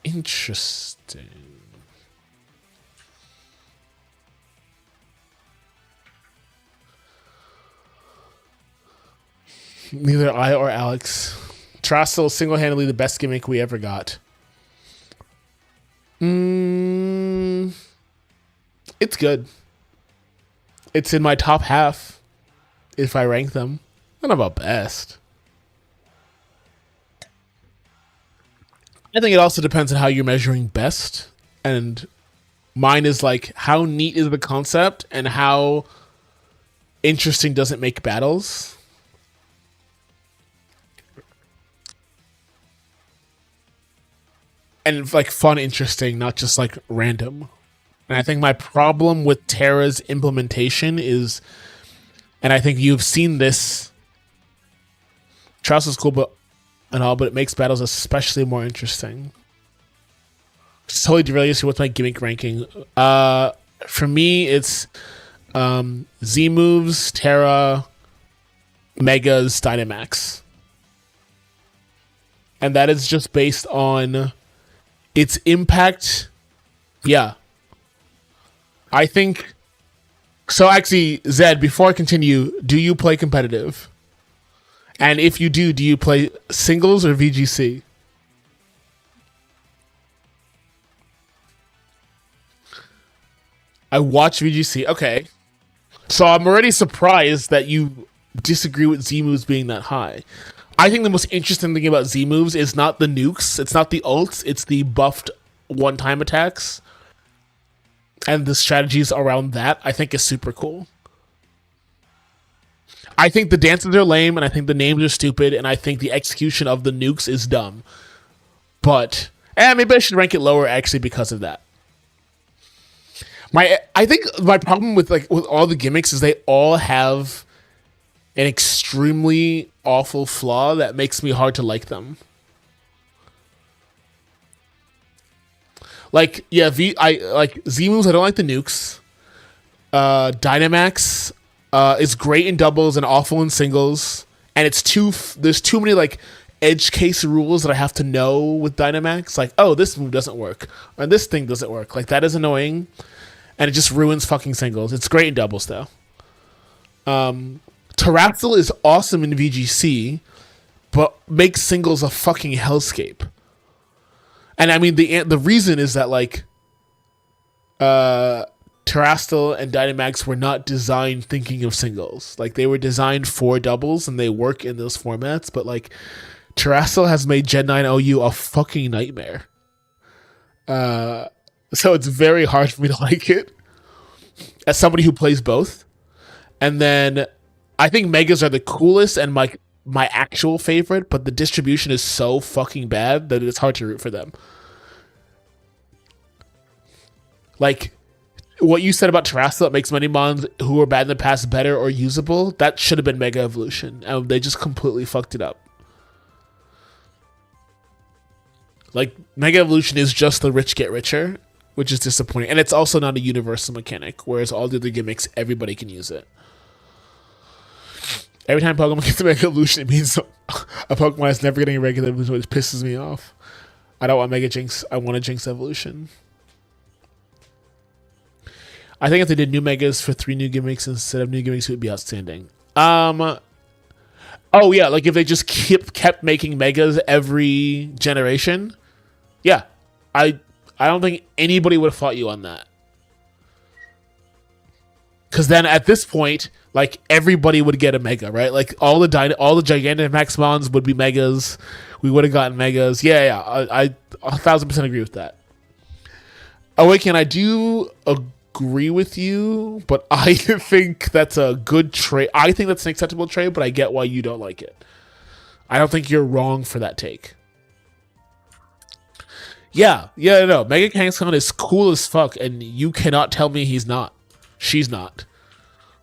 Interesting. Neither I or Alex. Terrestrial is single-handedly the best gimmick we ever got. It's good. It's in my top half if I rank them. I don't know about best. I think it also depends on how you're measuring best. And mine is like, how neat is the concept and how interesting does it make battles? And like fun, interesting, not just like random. And I think my problem with Terra's implementation is, and I think you've seen this, Charles is cool, but it makes battles especially more interesting. It's totally derailed you with my gimmick ranking. For me, it's Z moves, Terra, Megas, Dynamax. And that is just based on its impact. Yeah. I think. So actually, Zed, before I continue, do you play competitive? And if you do you play singles or VGC? I watch VGC. Okay. So I'm already surprised that you disagree with Z moves being that high. I think the most interesting thing about Z moves is not the nukes, it's not the ults, it's the buffed one-time attacks. And the strategies around that, I think, is super cool. I think the dances are lame, and I think the names are stupid, and I think the execution of the nukes is dumb. But maybe I should rank it lower actually because of that. I think my problem with all the gimmicks is they all have an extremely awful flaw that makes me hard to like them. Like, yeah, I like Z moves. I don't like the nukes. Dynamax is great in doubles and awful in singles, and there's too many like edge case rules that I have to know with Dynamax. Like, oh, this move doesn't work, or this thing doesn't work. Like, that is annoying, and it just ruins fucking singles. It's great in doubles though. Terrapsil is awesome in VGC, but makes singles a fucking hellscape. And I mean, the reason is that like Terrastal and Dynamax were not designed thinking of singles. Like, they were designed for doubles and they work in those formats, but like Terrastal has made Gen 9 OU a fucking nightmare. So it's very hard for me to like it as somebody who plays both. And then I think Megas are the coolest and my actual favorite, but the distribution is so fucking bad that it's hard to root for them. Like, what you said about Terrastal that makes many mons who were bad in the past better or usable, that should have been Mega Evolution, and they just completely fucked it up. Like, Mega Evolution is just the rich get richer, which is disappointing. And it's also not a universal mechanic, whereas all the other gimmicks, everybody can use it. Every time Pokemon gets a Mega Evolution, it means a Pokemon is never getting a regular evolution, which pisses me off. I don't want Mega Jinx. I want a Jinx Evolution. I think if they did new Megas for 3 new gimmicks instead of new gimmicks, it would be outstanding. Oh yeah, like if they just kept making Megas every generation. Yeah, I don't think anybody would have fought you on that. Because then at this point, like, everybody would get a Mega, right? Like, all the Gigantamax mons would be Megas. We would have gotten Megas. Yeah, I 1000% agree with that. Awaken, I do agree with you, but I think that's a good trade. I think that's an acceptable trade, but I get why you don't like it. I don't think you're wrong for that take. Yeah, no. Mega Kangaskhan is cool as fuck, and you cannot tell me he's not. She's not.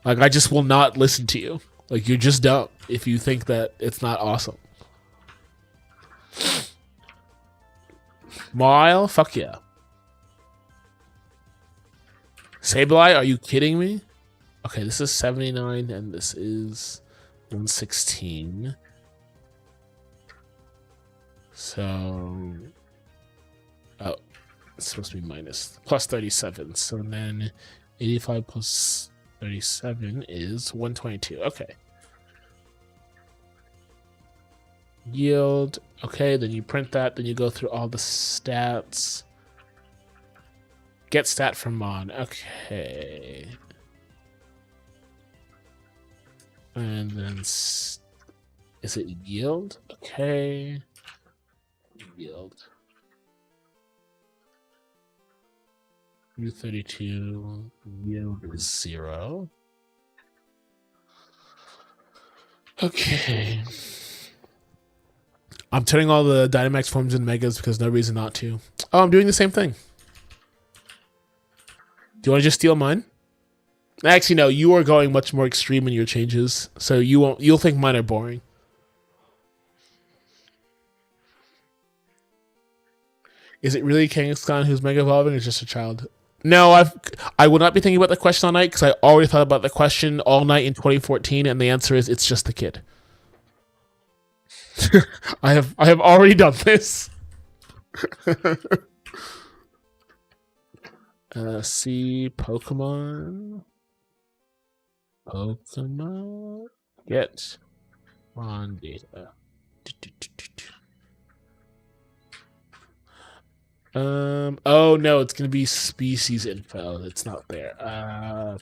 Like, I just will not listen to you. Like, you're just dumb if you think that it's not awesome. Mile? Fuck yeah. Sableye, are you kidding me? Okay, this is 79 and this is 116. So... oh, it's supposed to be minus. Plus 37. So then 85 plus 37 is 122. Okay. Yield. Okay, then you print that. Then you go through all the stats. Get stat from Mon. Okay. And then... is it yield? Okay. Yield. U32. Yield is 0. Okay. I'm turning all the Dynamax forms into Megas because no reason not to. Oh, I'm doing the same thing. Do you want to just steal mine? Actually, no. You are going much more extreme in your changes, so you'll think mine are boring. Is it really Kangaskhan who's Mega Evolving, or just a child? No, I would not be thinking about the question all night because I already thought about the question all night in 2014, and the answer is it's just the kid. I have already done this. See Pokemon. Get on data. Oh no, it's gonna be species info. It's not there.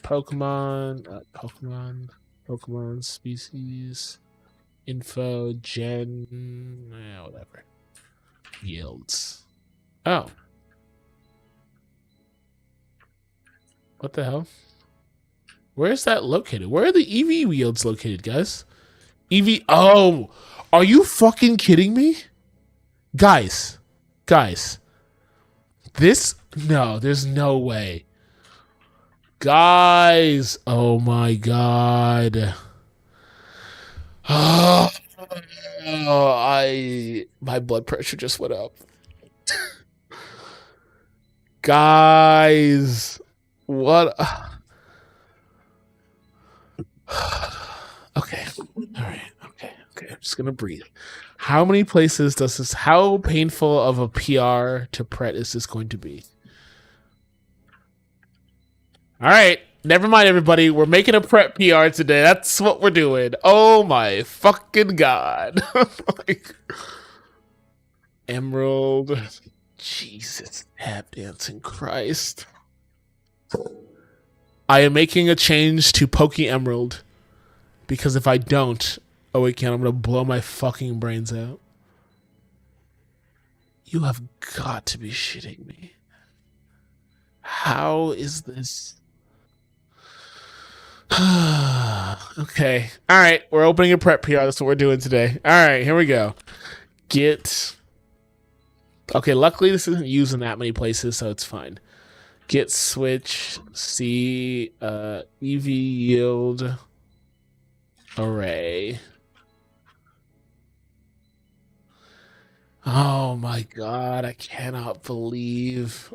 Pokemon species info whatever. Yields. Oh. What the hell? Where is that located? Where are the EV yields located, guys? EV. Oh, are you fucking kidding me? Guys. No, there's no way. Guys. Oh my god. Oh, my blood pressure just went up. Guys. What? Okay. All right. Okay. I'm just gonna breathe. How many places does this? How painful of a PR to Pret is this going to be? All right. Never mind, everybody. We're making a Pret PR today. That's what we're doing. Oh my fucking god! Like, Emerald. Jesus, tap dancing Christ. I am making a change to Poke Emerald because if I don't, oh wait, I'm gonna blow my fucking brains out. You have got to be shitting me. How is this? Okay. All right. We're opening a Pret PR. That's what we're doing today. All right. Here we go. Get. Okay. Luckily, this isn't used in that many places, so it's fine. Get switch. See. EV yield. Array. Oh my god. I cannot believe.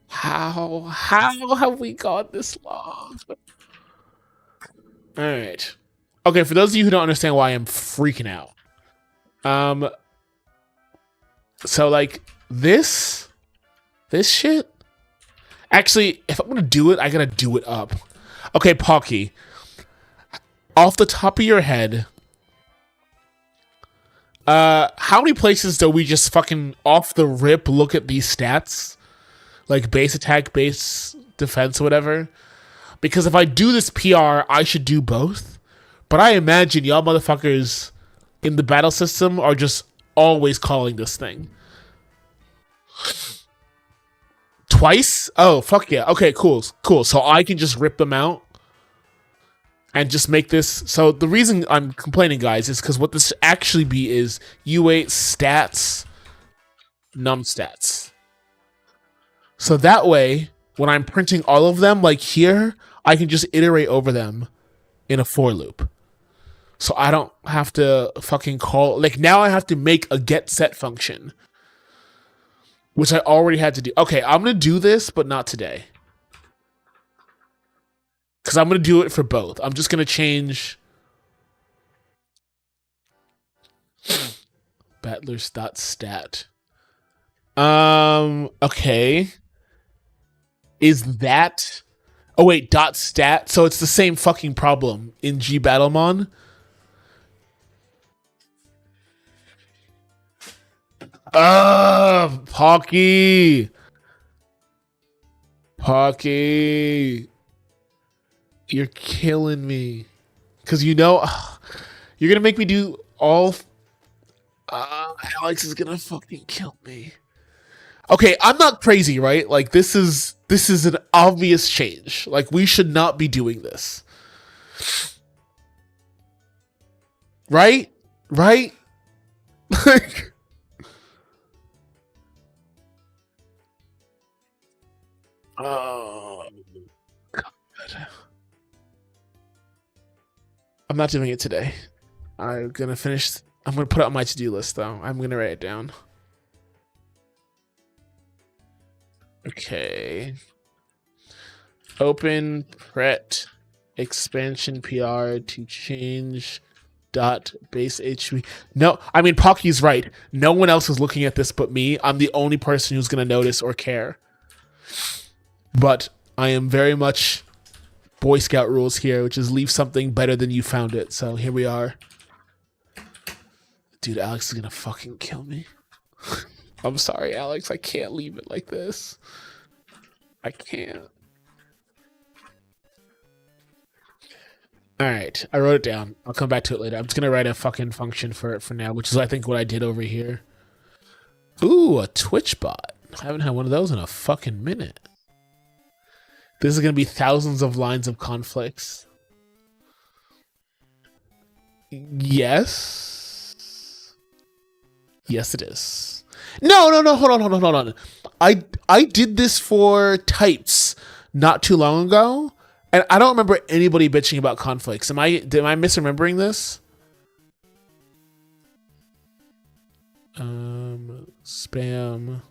How have we got this long? All right. Okay, for those of you who don't understand why I'm freaking out. So like this shit. Actually, if I'm gonna do it, I gotta do it up. Okay, Pocky. Off the top of your head, how many places do we just fucking off the rip look at these stats? Like base attack, base defense, whatever. Because if I do this PR, I should do both. But I imagine y'all motherfuckers in the battle system are just always calling this thing. Twice? Oh, fuck yeah. Okay, cool. So I can just rip them out and just make this. So the reason I'm complaining, guys, is because what this actually be is U8 stats, num stats. So that way, when I'm printing all of them, like here, I can just iterate over them in a for loop. So I don't have to fucking call. Like now I have to make a get set function, which I already had to do. Okay, I'm going to do this, but not today. Because I'm going to do it for both. I'm just going to change battlers.stat. Okay. Is that... Oh, wait, dot stat? So it's the same fucking problem in G Battlemon. Pocky. You're killing me. Because you know, you're going to make me do all... Alex is going to fucking kill me. Okay, I'm not crazy, right? Like, this is an obvious change. Like, we should not be doing this. Right? Like... Oh, God. I'm not doing it today. I'm gonna put it on my to-do list, though. I'm gonna write it down. Okay. Open pret expansion PR to change dot base HP. No, I mean Pocky's right. No one else is looking at this but me. I'm the only person who's gonna notice or care. But I am very much Boy Scout rules here, which is leave something better than you found it. So here we are. Dude, Alex is gonna fucking kill me. I'm sorry, Alex. I can't leave it like this. I can't. All right, I wrote it down. I'll come back to it later. I'm just gonna write a fucking function for it for now, which is I think what I did over here. Ooh, a Twitch bot. I haven't had one of those in a fucking minute. This is gonna be thousands of lines of conflicts. Yes. Yes, it is. No. Hold on. I did this for types not too long ago. And I don't remember anybody bitching about conflicts. Am I misremembering this? Spam.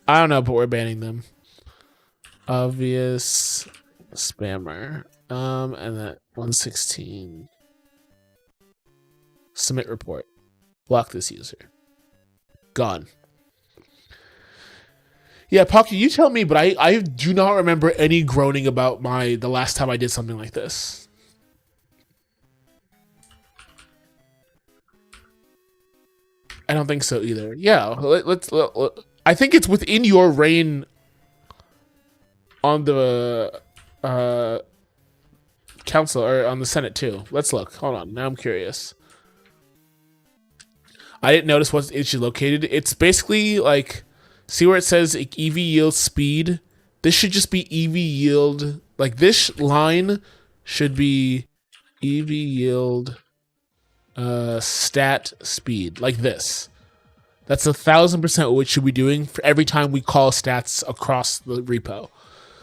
I don't know, but we're banning them. Obvious spammer. And that 116. Submit report. Block this user. Gone. Yeah, Pocky, you tell me, but I do not remember any groaning about the last time I did something like this. I don't think so either. Yeah, let's I think it's within your reign on the council or on the Senate too. Let's look. Hold on. Now I'm curious. I didn't notice what issue located. It's basically like, see where it says EV yield speed? This should just be EV yield. Like this line should be EV yield stat speed. Like this. That's 1,000% what should be doing for every time we call stats across the repo.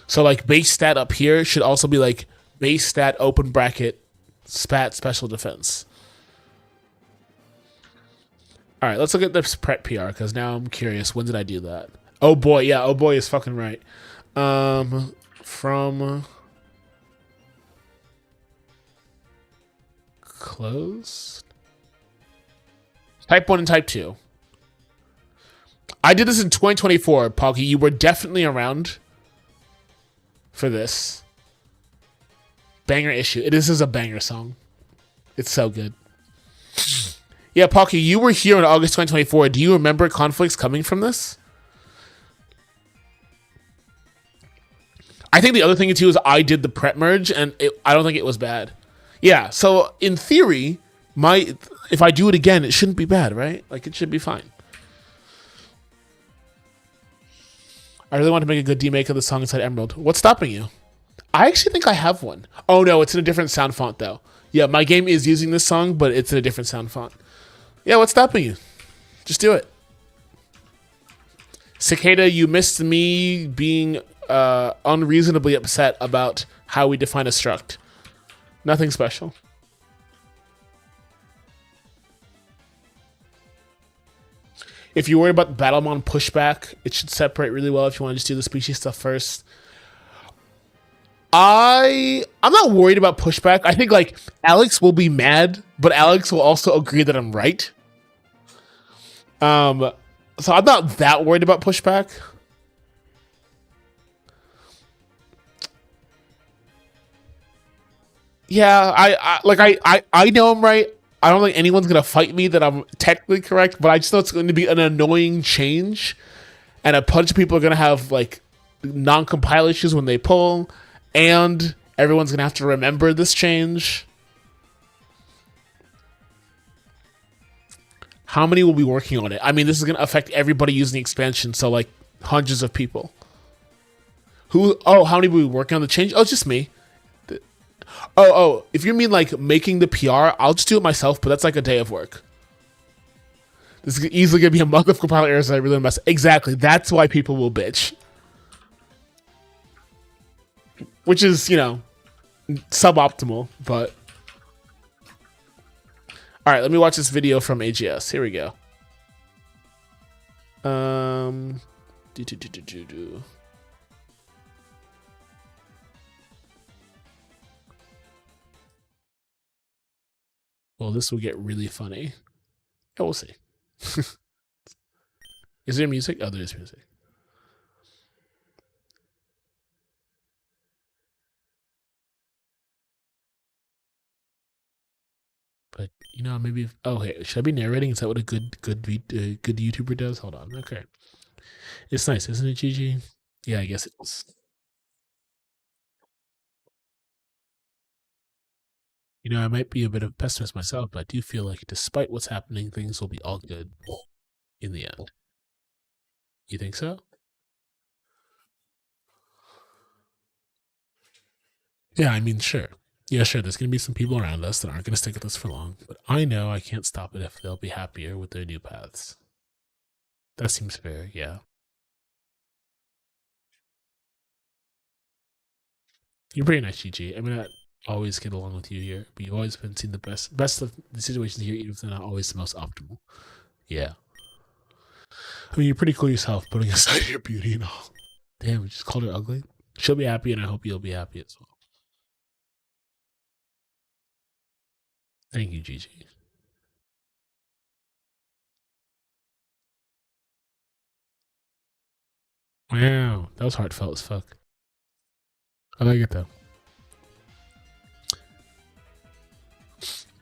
So like base stat up here should also be like base stat open bracket spat special defense. All right, let's look at this pret PR because now I'm curious. When did I do that? Oh boy, yeah. Oh boy is fucking right. From closed. Type 1 and type 2. I did this in 2024, Poggy. You were definitely around for this. Banger issue. This is a banger song. It's so good. Yeah, Pocky, you were here in August 2024. Do you remember conflicts coming from this? I think the other thing too is I did the prep merge, and I don't think it was bad. Yeah, so in theory, if I do it again, it shouldn't be bad, right? Like it should be fine. I really want to make a good demake of the song inside Emerald. What's stopping you? I actually think I have one. Oh no, it's in a different sound font though. Yeah, my game is using this song, but it's in a different sound font. Yeah, what's stopping you? Just do it. Cicada, you missed me being unreasonably upset about how we define a struct. Nothing special. If you're worried about the Battlemon pushback, it should separate really well if you want to just do the species stuff first. I'm not worried about pushback. I think like Alex will be mad, but Alex will also agree that I'm right. So I'm not that worried about pushback. Yeah, I know I'm right. I don't think anyone's gonna fight me that I'm technically correct, but I just know it's going to be an annoying change, and a bunch of people are gonna have like non-compile issues when they pull, and everyone's gonna have to remember this change. How many will be working on it? I mean, this is gonna affect everybody using the expansion, so like hundreds of people. How many will be working on the change? Oh, it's just me. Oh, if you mean like making the PR, I'll just do it myself, but that's like a day of work. This is easily gonna be a month of compile errors that I really mess. Exactly, that's why people will bitch. Which is, suboptimal, but... Alright, let me watch this video from AGS. Here we go. Um, do. Well, this will get really funny. Yeah, we'll see. Is there music? Oh, there is music. But you know, maybe. Oh, hey, should I be narrating? Is that what a good YouTuber does? Hold on. Okay, it's nice, isn't it, Gigi? Yeah, I guess it is. You know, I might be a bit of a pessimist myself, but I do feel like despite what's happening, things will be all good in the end. You think so? Yeah, I mean, sure. Yeah, sure. There's going to be some people around us that aren't going to stick with us for long, but I know I can't stop it if they'll be happier with their new paths. That seems fair, yeah. You're pretty nice, Gigi. I mean, I always get along with you here, but you've always been seeing the best of the situations here, even if they're not always the most optimal. Yeah. I mean, you're pretty cool yourself, putting aside your beauty and all. Damn, we just called her ugly. She'll be happy, and I hope you'll be happy as well. Thank you, Gigi. Wow, that was heartfelt as fuck. I like it though.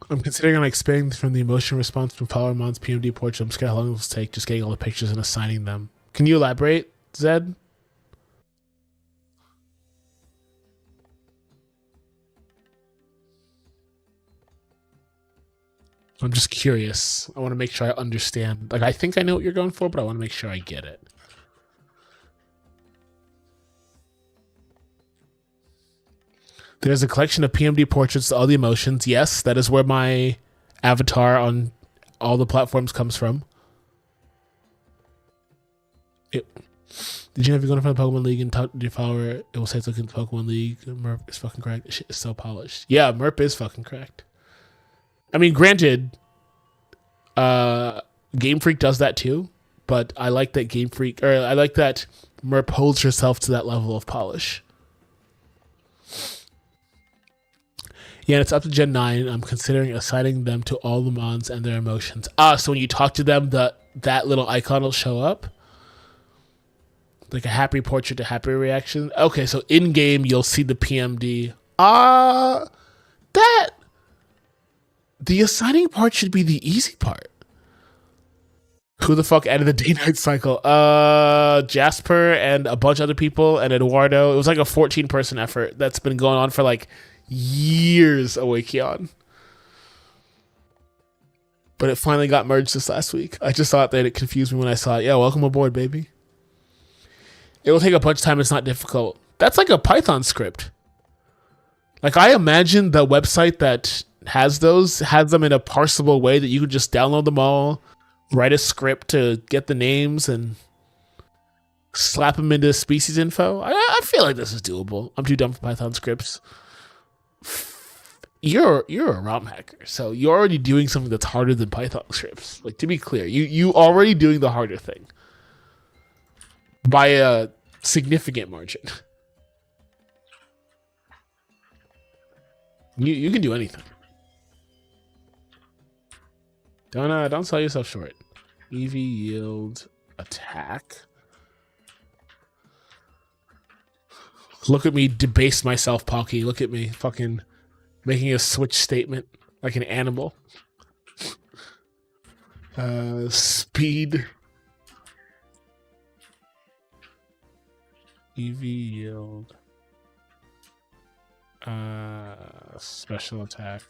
I'm considering on expanding from the emotion response from Powermon's PMD portrait. I'm scared how long it will take just getting all the pictures and assigning them. Can you elaborate, Zed? I'm just curious. I want to make sure I understand. Like, I think I know what you're going for, but I want to make sure I get it. There's a collection of PMD portraits to all the emotions. Yes, that is where my avatar on all the platforms comes from. It, did you know if you're going to find the Pokemon League and talk to your follower, it will say it's looking at the Pokemon League. Merp is fucking cracked. Shit is so polished. Yeah, Merp is fucking cracked. I mean, granted, Game Freak does that too, but I like that I like that Merp holds herself to that level of polish. Yeah, and it's up to Gen 9. I'm considering assigning them to all the mons and their emotions. So when you talk to them, that little icon will show up. Like a happy portrait to happy reaction. Okay, so in game you'll see the PMD. That the assigning part should be the easy part. Who the fuck added the day-night cycle? Jasper and a bunch of other people and Eduardo. It was like a 14-person effort that's been going on for like years, Awakeon. But it finally got merged this last week. I just thought that it confused me when I saw it. Yeah, welcome aboard, baby. It will take a bunch of time. It's not difficult. That's like a Python script. Like, I imagine the website that has those has them in a parsable way that you could just download them all, write a script to get the names, and slap them into species info. I feel like this is doable. I'm too dumb for Python scripts. You're a ROM hacker, so you're already doing something that's harder than Python scripts. Like, to be clear, you already doing the harder thing by a significant margin. You can do anything. Don't sell yourself short. EV yield attack. Look at me debase myself, Pocky. Look at me fucking making a switch statement like an animal. Speed. EV yield. Special attack.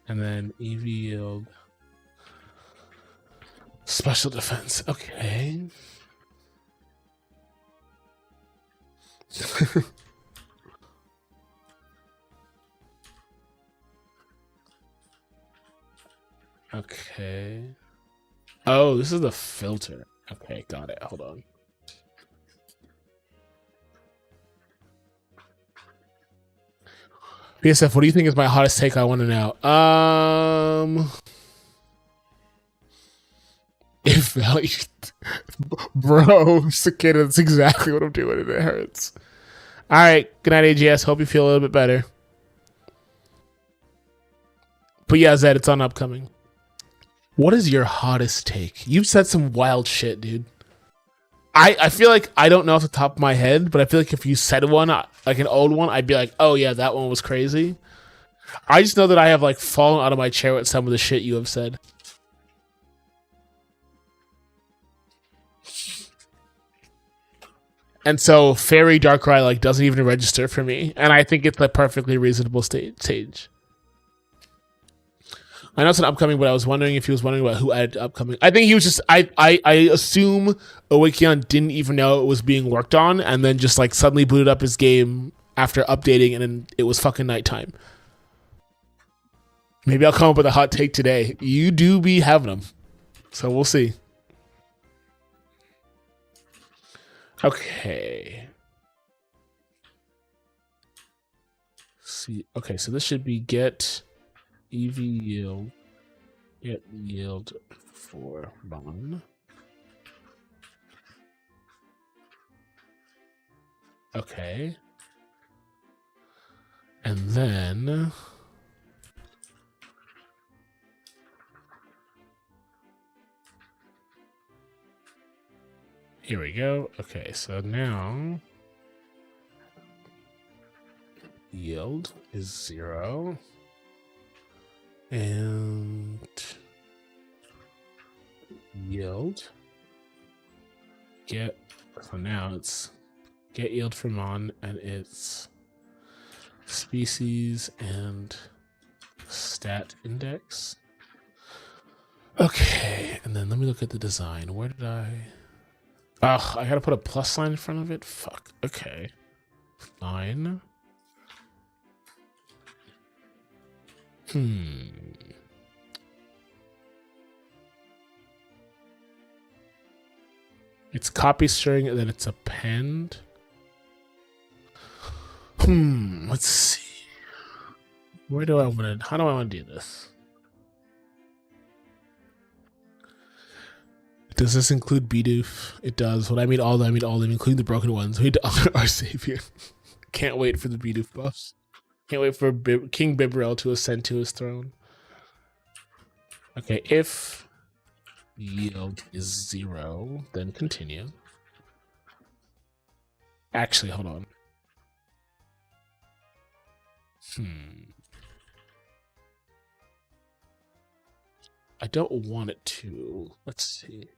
And then EV yield. Special defense. Okay. Okay. Oh, this is the filter. Okay, got it. Hold on. BSF, what do you think is my hottest take? I want to know. fell. Bro, cicada, that's exactly what I'm doing and it hurts. All right, good night, AGS. Hope you feel a little bit better. But yeah, Zed, it's on upcoming. What is your hottest take? You've said some wild shit, dude. I feel like I don't know off the top of my head, but I feel like if you said one, like an old one, I'd be like, oh yeah, that one was crazy. I just know that I have like fallen out of my chair with some of the shit you have said. And so Fairy Darkrai like doesn't even register for me, and I think it's a perfectly reasonable stage. I know it's an upcoming, but I was wondering if he was wondering about who added upcoming. I think he was just I assume Awakeon didn't even know it was being worked on, and then just like suddenly booted up his game after updating, and then it was fucking nighttime. Maybe I'll come up with a hot take today. You do be having them, so we'll see. Okay. See, okay, so this should be get EV yield. Get yield for Bon. Okay. And then here we go. Okay, so now yield is 0. And yield get, so now it's get yield from on, and it's species and stat index. Okay, and then let me look at the design. Where did I gotta put a plus sign in front of it. Fuck. Okay, fine. It's copy string and then it's append. Let's see. Where do I want to, how do I want to do this? Does this include Bidoof? It does. When I mean all of them, including the broken ones. We need to honor our savior. Can't wait for the Bidoof buffs. Can't wait for King Bibarel to ascend to his throne. Okay, if yield is 0, then continue. Actually, hold on. I don't want it to. Let's see.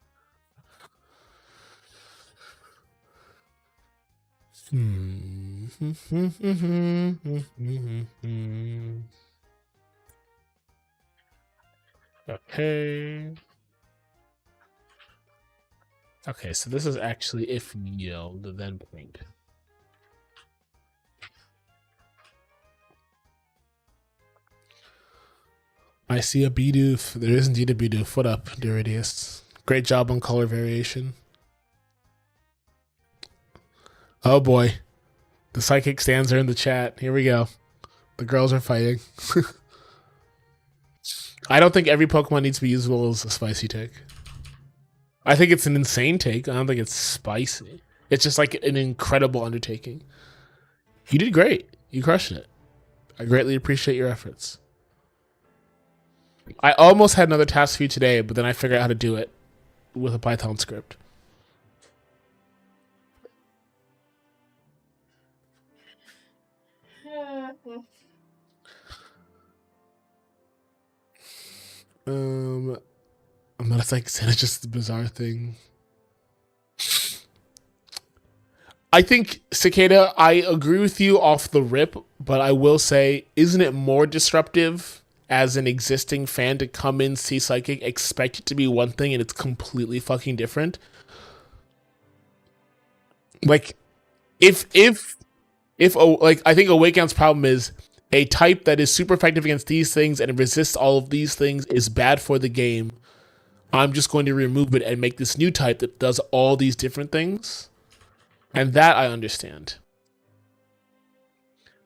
Okay. Okay, so this is actually if yield, then point. I see a Bidoof. There is indeed a Bidoof. What up, Duridius? Great job on color variation. Oh boy. The psychic stands are in the chat. Here we go. The girls are fighting. I don't think every Pokemon needs to be usable as a spicy take. I think it's an insane take. I don't think it's spicy. It's just like an incredible undertaking. You did great. You crushed it. I greatly appreciate your efforts. I almost had another task for you today, but then I figured out how to do it with a Python script. I'm not like saying it's just a bizarre thing. I think Cicada, I agree with you off the rip, but I will say, isn't it more disruptive as an existing fan to come in, see Psychic, expect it to be one thing, and it's completely fucking different? Like, if like, I think Awaken's problem is a type that is super effective against these things and resists all of these things is bad for the game. I'm just going to remove it and make this new type that does all these different things. And that I understand.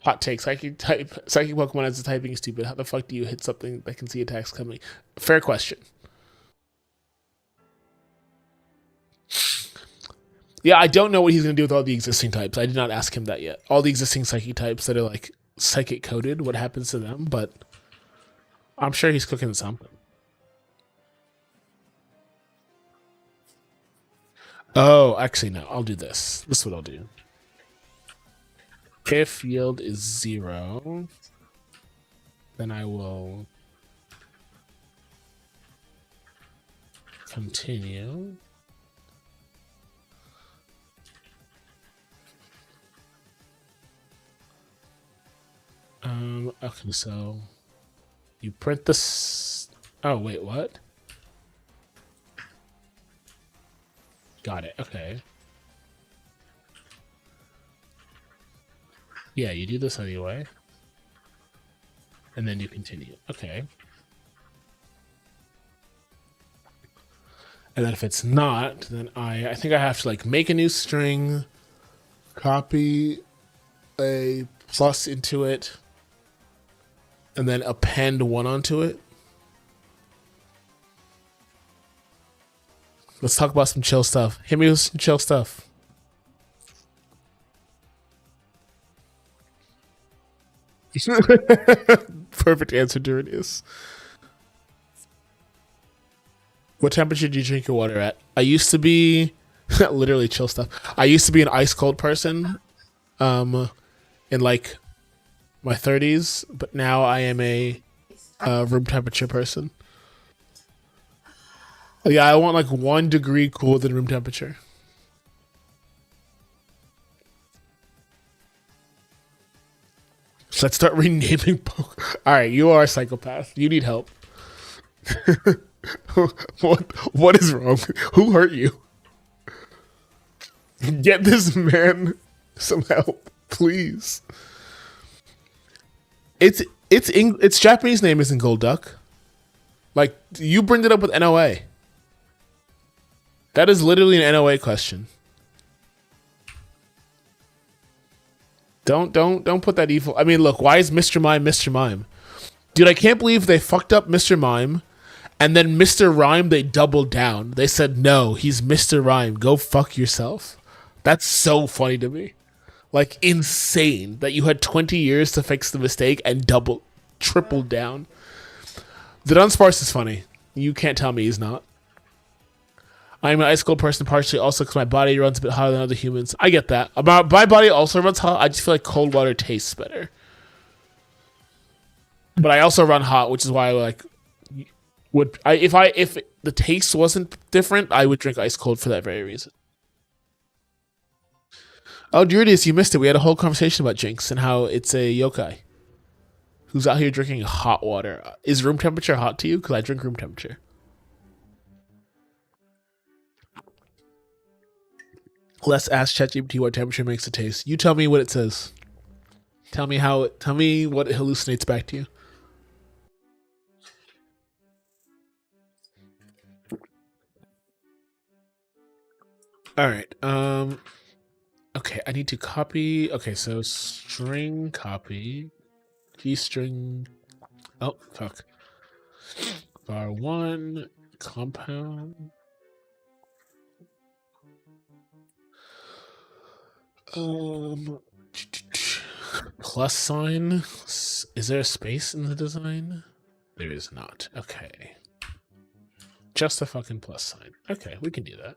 Hot take. Psychic Pokemon as a typing is stupid. How the fuck do you hit something that can see attacks coming? Fair question. Yeah, I don't know what he's going to do with all the existing types. I did not ask him that yet. All the existing psychic types that are like psychic coded, what happens to them? But I'm sure he's cooking something. Oh, actually, no. I'll do this. This is what I'll do. If yield is 0, then I will continue. Okay, so you print this. Oh, wait, what? Got it. Okay. Yeah, you do this anyway. And then you continue. Okay. And then if it's not, then I think I have to like make a new string, copy a plus into it, and then append 1 onto it. Let's talk about some chill stuff. Hit me with some chill stuff. Perfect answer, Duridius. What temperature do you drink your water at? I used to be literally chill stuff. I used to be an ice cold person, in like my 30s, but now I am a room temperature person. Yeah, I want like 1 degree cooler than room temperature. So let's start renaming Pokemon. All right, you are a psychopath. You need help. What is wrong? Who hurt you? Get this man some help, please. Its Japanese name isn't Golduck. Like, you bring it up with NOA. That is literally an NOA question. Don't put that evil. I mean, look, why is Mr. Mime Mr. Mime? Dude, I can't believe they fucked up Mr. Mime, and then Mr. Rhyme, they doubled down. They said, no, he's Mr. Rhyme. Go fuck yourself. That's so funny to me. Like, insane that you had 20 years to fix the mistake and tripled down. The Dunsparce is funny. You can't tell me he's not. I'm an ice cold person partially also because my body runs a bit hotter than other humans. I get that. My body also runs hot. I just feel like cold water tastes better. But I also run hot, which is why I like if the taste wasn't different, I would drink ice cold for that very reason. Oh, Duridius, you missed it. We had a whole conversation about Jinx and how it's a yokai who's out here drinking hot water. Is room temperature hot to you? Because I drink room temperature. Let's ask ChatGPT what temperature makes it taste. You tell me what it says. Tell me what it hallucinates back to you. All right. Okay, I need to copy. Okay, so string copy. Key string. Oh, fuck. var1 compound. Plus sign. Is there a space in the design? There is not. Okay. Just a fucking plus sign. Okay, we can do that.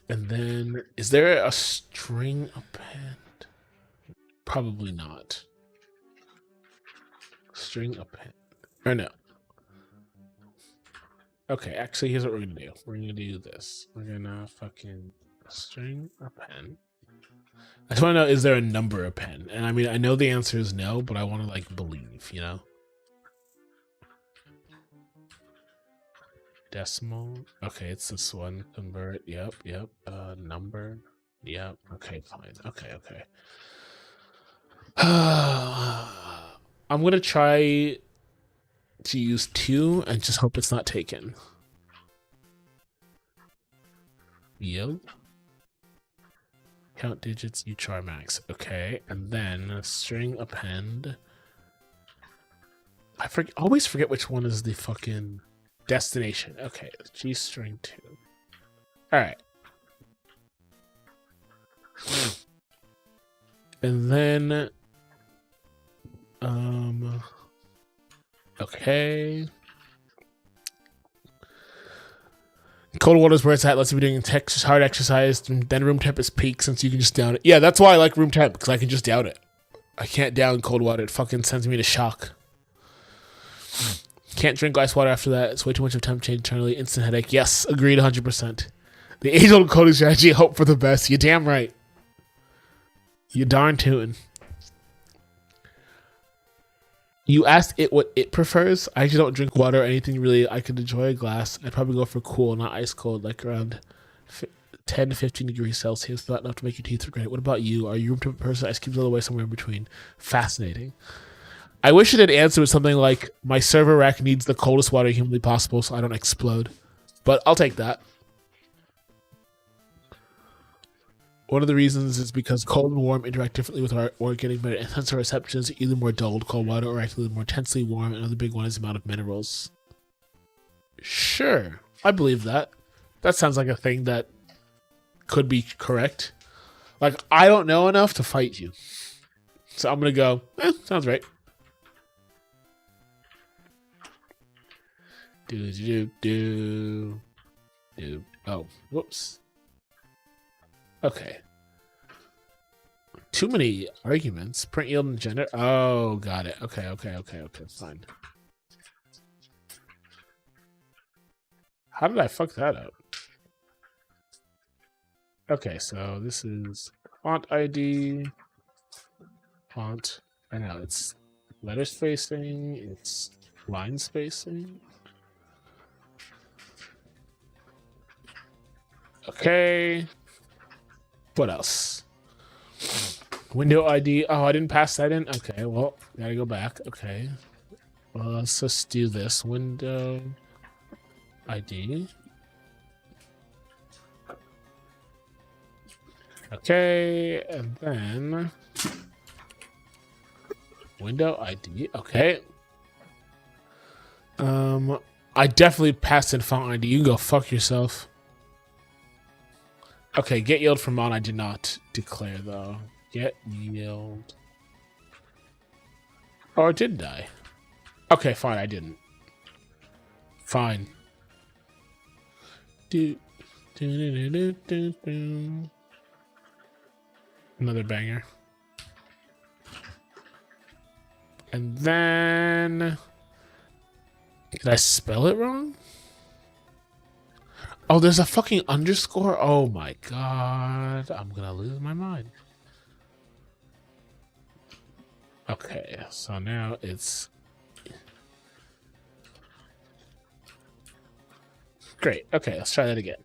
And then, is there a string append? Probably not. String append. Or no. Okay, actually, here's what we're gonna do. We're gonna do this. We're gonna fucking string append. I just want to know, is there a number append? And I mean, I know the answer is no, but I want to like believe, you know? Decimal. Okay, it's this one. Convert. Yep. Number. Yep. Okay, fine. Okay. I'm gonna try to use 2 and just hope it's not taken. Yep. Count digits, you try max. Okay, and then string append. I always forget which one is the fucking destination. Okay, G string 2. All right. And then, okay. Cold water is where it's at. Let's be doing hard exercise. Then room temp is peak since you can just down it. Yeah, that's why I like room temp, because I can just down it. I can't down cold water. It fucking sends me to shock. Can't drink ice water after that. It's way too much of temp change internally. Instant headache. Yes, agreed 100%. The age-old coding strategy, hope for the best. You damn right. You darn tootin'. You asked it what it prefers. I actually don't drink water or anything really. I could enjoy a glass. I'd probably go for cool, not ice cold, like around 10 to 15 degrees Celsius, but not enough to make your teeth regret it. What about you? Are you a room temp person? Ice cubes all the way, somewhere in between. Fascinating. I wish it had answered with something like, my server rack needs the coldest water humanly possible so I don't explode. But I'll take that. One of the reasons is because cold and warm interact differently with our getting better sensor receptions, either more dulled cold water or actually more intensely warm. Another big one is the amount of minerals. Sure, I believe that. That sounds like a thing that could be correct. Like, I don't know enough to fight you. So I'm going to go, sounds right. Oh, whoops. Okay. Too many arguments. Print yield and gender. Oh, got it. Okay. Fine. How did I fuck that up? Okay, so this is font ID. Font. I know it's letter spacing. It's line spacing. Okay. What else? Window ID. Oh, I didn't pass that in? Okay, well, gotta go back. Okay. Well, let's just do this. Window ID. Okay, and then window ID. Okay. I definitely passed in font ID. You can go fuck yourself. Okay, get yield from on I did not declare though. Get yield. Or didn't I? Okay, fine, I didn't. Fine. Another banger. And then did I spell it wrong? Oh, there's a fucking underscore? Oh my god. I'm gonna lose my mind. Okay, so now it's... Great. Okay, let's try that again.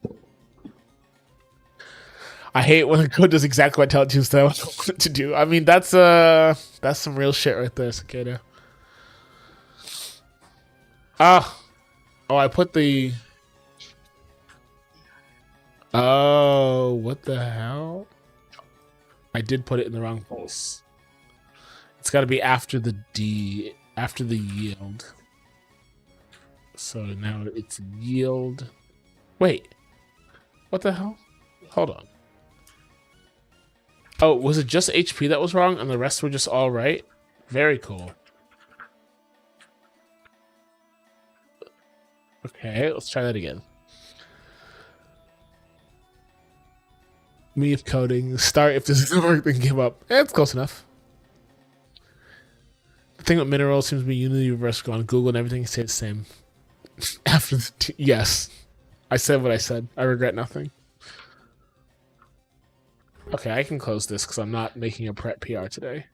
I hate when the code does exactly what I tell it to instead of what I want it to do. I mean, that's some real shit right there, Cicada. Oh, I put the... Oh, what the hell? I did put it in the wrong place. It's got to be after the D, after the yield. So now it's yield. Wait, what the hell? Hold on. Oh, was it just HP that was wrong and the rest were just all right? Very cool. Okay, let's try that again. Me if coding. Start if this doesn't work, then give up. It's close enough. The thing with minerals seems to be unity reverse on Google and everything stays the same. After the yes. I said what I said. I regret nothing. Okay, I can close this because I'm not making a prep PR today.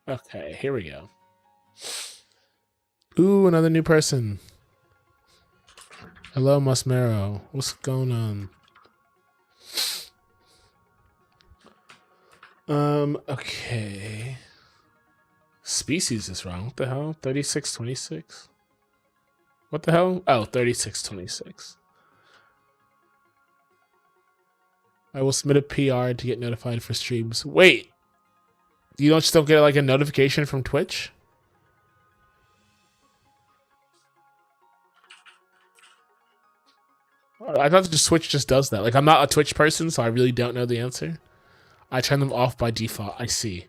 Okay, here we go. Ooh, another new person. Hello, Musmero. What's going on? Okay. Species is wrong. What the hell? 3626? What the hell? Oh, 3626. I will submit a PR to get notified for streams. Wait. You just don't get like a notification from Twitch? I thought just Twitch just does that. Like, I'm not a Twitch person, so I really don't know the answer. I turn them off by default. I see.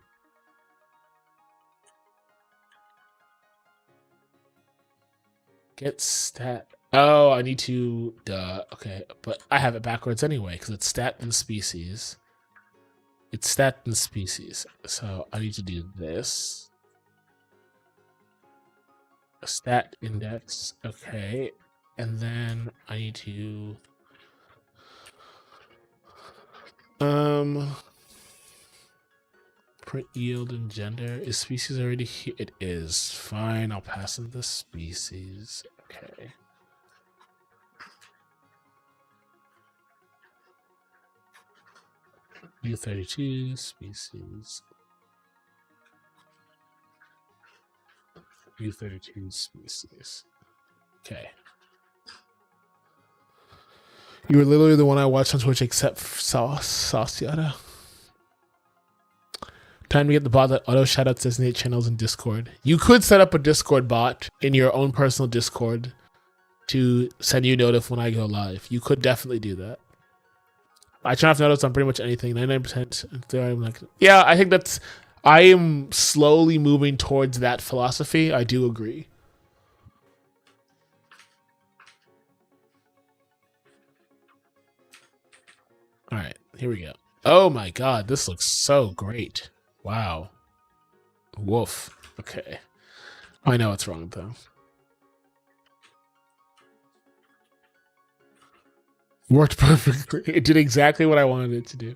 Get stat. Oh, I need to. Duh. Okay, but I have it backwards anyway because it's stat and species. It's stat and species. So I need to do this. A stat index. Okay, and then I need to. Print yield and gender. Is species already here? It is. Fine, I'll pass in the species. Okay. U32 species. U32 species. Okay. You were literally the one I watched on Twitch except for Sauciata. Time to get the bot that auto shoutouts designate channels in Discord. You could set up a Discord bot in your own personal Discord to send you notif when I go live. You could definitely do that. I turn off notice on pretty much anything. 99%. I'm like, yeah, I think that's. I am slowly moving towards that philosophy. I do agree. All right, here we go. Oh my god, this looks so great. Wow. Woof. Okay. I know it's wrong though. Worked perfectly. It did exactly what I wanted it to do.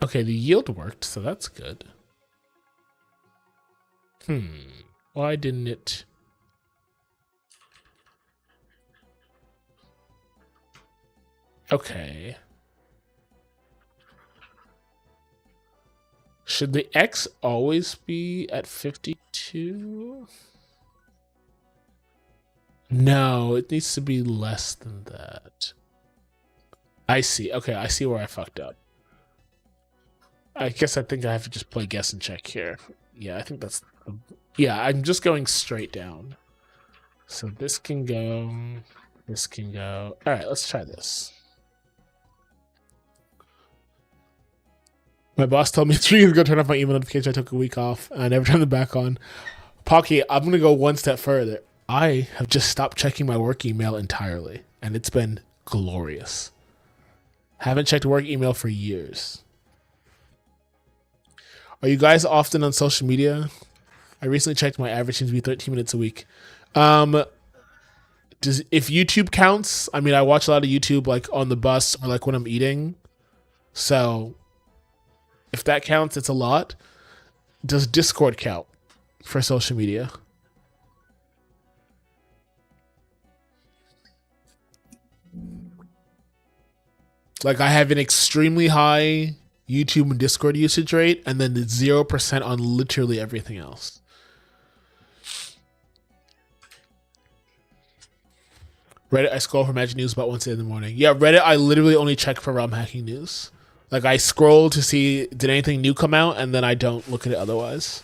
Okay, the yield worked, so that's good. Why didn't it? Okay. Should the X always be at 52? No, it needs to be less than that. I see. Okay, I see where I fucked up. I guess I think I have to just play guess and check here. Yeah, I think that's... Yeah, I'm just going straight down. So this can go... This can go... Alright, let's try this. My boss told me 3 years ago to turn off my email notifications. I took a week off and I never turned them back on. Pocky, I'm going to go one step further. I have just stopped checking my work email entirely, and it's been glorious. Haven't checked work email for years. Are you guys often on social media? I recently checked my average seems to be 13 minutes a week. If YouTube counts, I mean, I watch a lot of YouTube like on the bus or like when I'm eating. So if that counts, it's a lot. Does Discord count for social media? Like I have an extremely high YouTube and Discord usage rate, and then 0% on literally everything else. Reddit, I scroll for Magic News about once in the morning. Yeah, Reddit, I literally only check for ROM hacking news. Like I scroll to see did anything new come out, and then I don't look at it otherwise.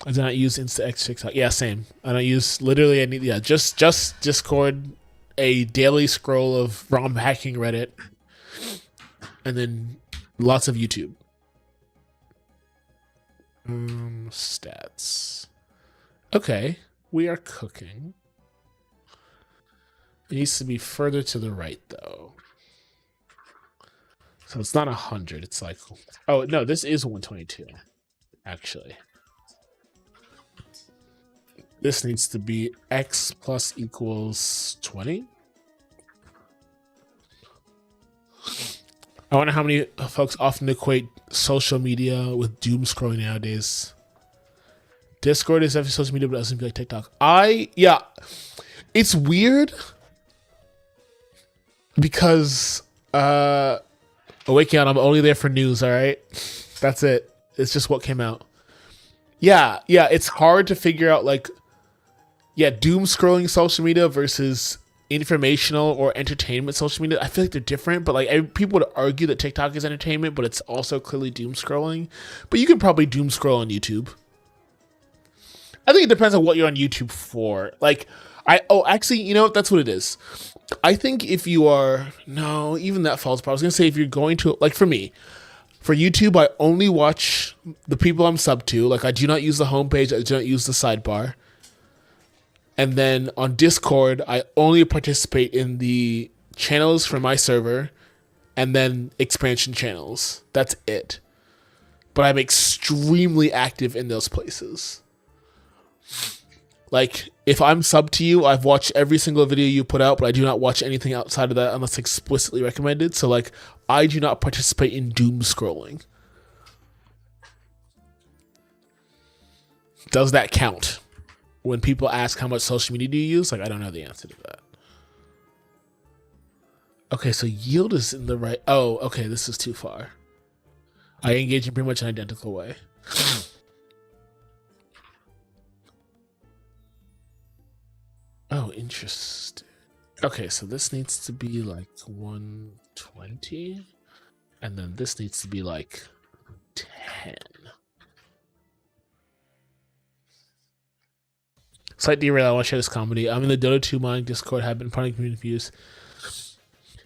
I do not use InstaX, TikTok. Yeah, same. I don't use literally any. Yeah, just Discord, a daily scroll of ROM hacking Reddit, and then lots of YouTube. Stats. Okay, we are cooking. It needs to be further to the right, though. So it's not 100. It's like, oh no, this is 122. Actually, this needs to be X plus equals 20. I wonder how many folks often equate social media with doom scrolling nowadays. Discord is definitely social media, but it doesn't be like TikTok. Yeah, it's weird because Awakeon, I'm only there for news. All right, that's it. It's just what came out. Yeah, it's hard to figure out like, yeah, doom scrolling social media versus informational or entertainment social media. I feel like they're different, but like people would argue that TikTok is entertainment, but it's also clearly doom scrolling. But you can probably doom scroll on YouTube. I think it depends on what you're on YouTube for. Like, actually, you know what? That's what it is. I think if you are, no, even that falls apart. I was gonna say if you're going to, like, for me, for YouTube, I only watch the people I'm sub to. Like, I do not use the homepage. I do not use the sidebar. And then on Discord, I only participate in the channels for my server, and then expansion channels. That's it. But I'm extremely active in those places. Like, if I'm sub to you, I've watched every single video you put out, but I do not watch anything outside of that unless explicitly recommended. So, like, I do not participate in doom scrolling. Does that count? When people ask how much social media do you use, like, I don't know the answer to that. Okay, so yield is in the right. Oh, okay, this is too far. I engage in pretty much an identical way. Oh, interesting. Okay, so this needs to be like 120, and then this needs to be like 10. Slight derail, I want to share this comedy. I'm in the Dota 2 Mind Discord, have been finding community views.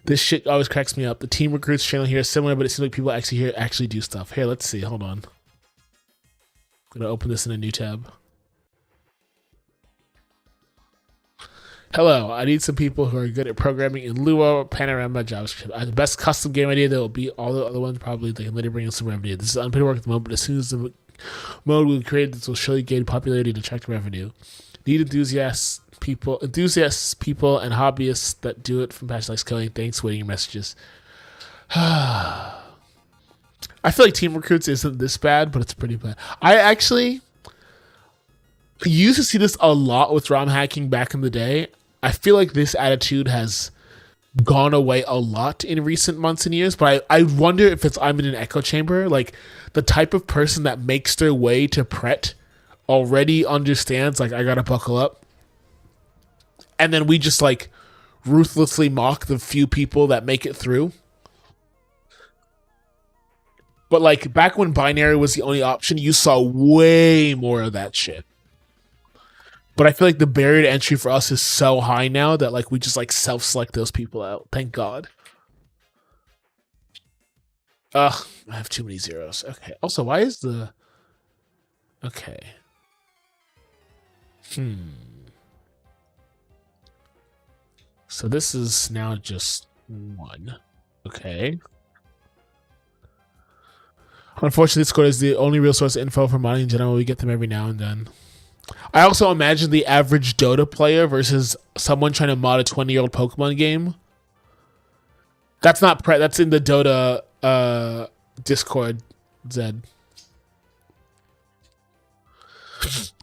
This shit always cracks me up. The team recruits channel here is similar, but it seems like people actually here actually do stuff. Here, let's see. Hold on. I'm gonna open this in a new tab. Hello, I need some people who are good at programming in Lua, Panorama, JavaScript. I have the best custom game idea that will beat all the other ones. Probably they can later bring in some revenue. This is unpaid work at the moment, but as soon as the mode we create, this will surely gain popularity and attract revenue. Need enthusiasts, people, and hobbyists that do it from passion like coding. Thanks, waiting your messages. I feel like Team Recruits isn't this bad, but it's pretty bad. I actually used to see this a lot with ROM hacking back in the day. I feel like this attitude has gone away a lot in recent months and years, but I wonder if I'm in an echo chamber. Like, the type of person that makes their way to Pret already understands, like, I gotta buckle up. And then we just, like, ruthlessly mock the few people that make it through. But, like, back when binary was the only option, you saw way more of that shit. But I feel like the barrier to entry for us is so high now that, like, we just, like, self-select those people out. Thank God. Ugh, I have too many zeros. Okay. Also, why is the... Okay. So this is now just 1. Okay. Unfortunately, Discord is the only real source of info for modding in general. We get them every now and then. I also imagine the average Dota player versus someone trying to mod a 20-year-old Pokemon game. That's not that's in the Dota Discord, Zed.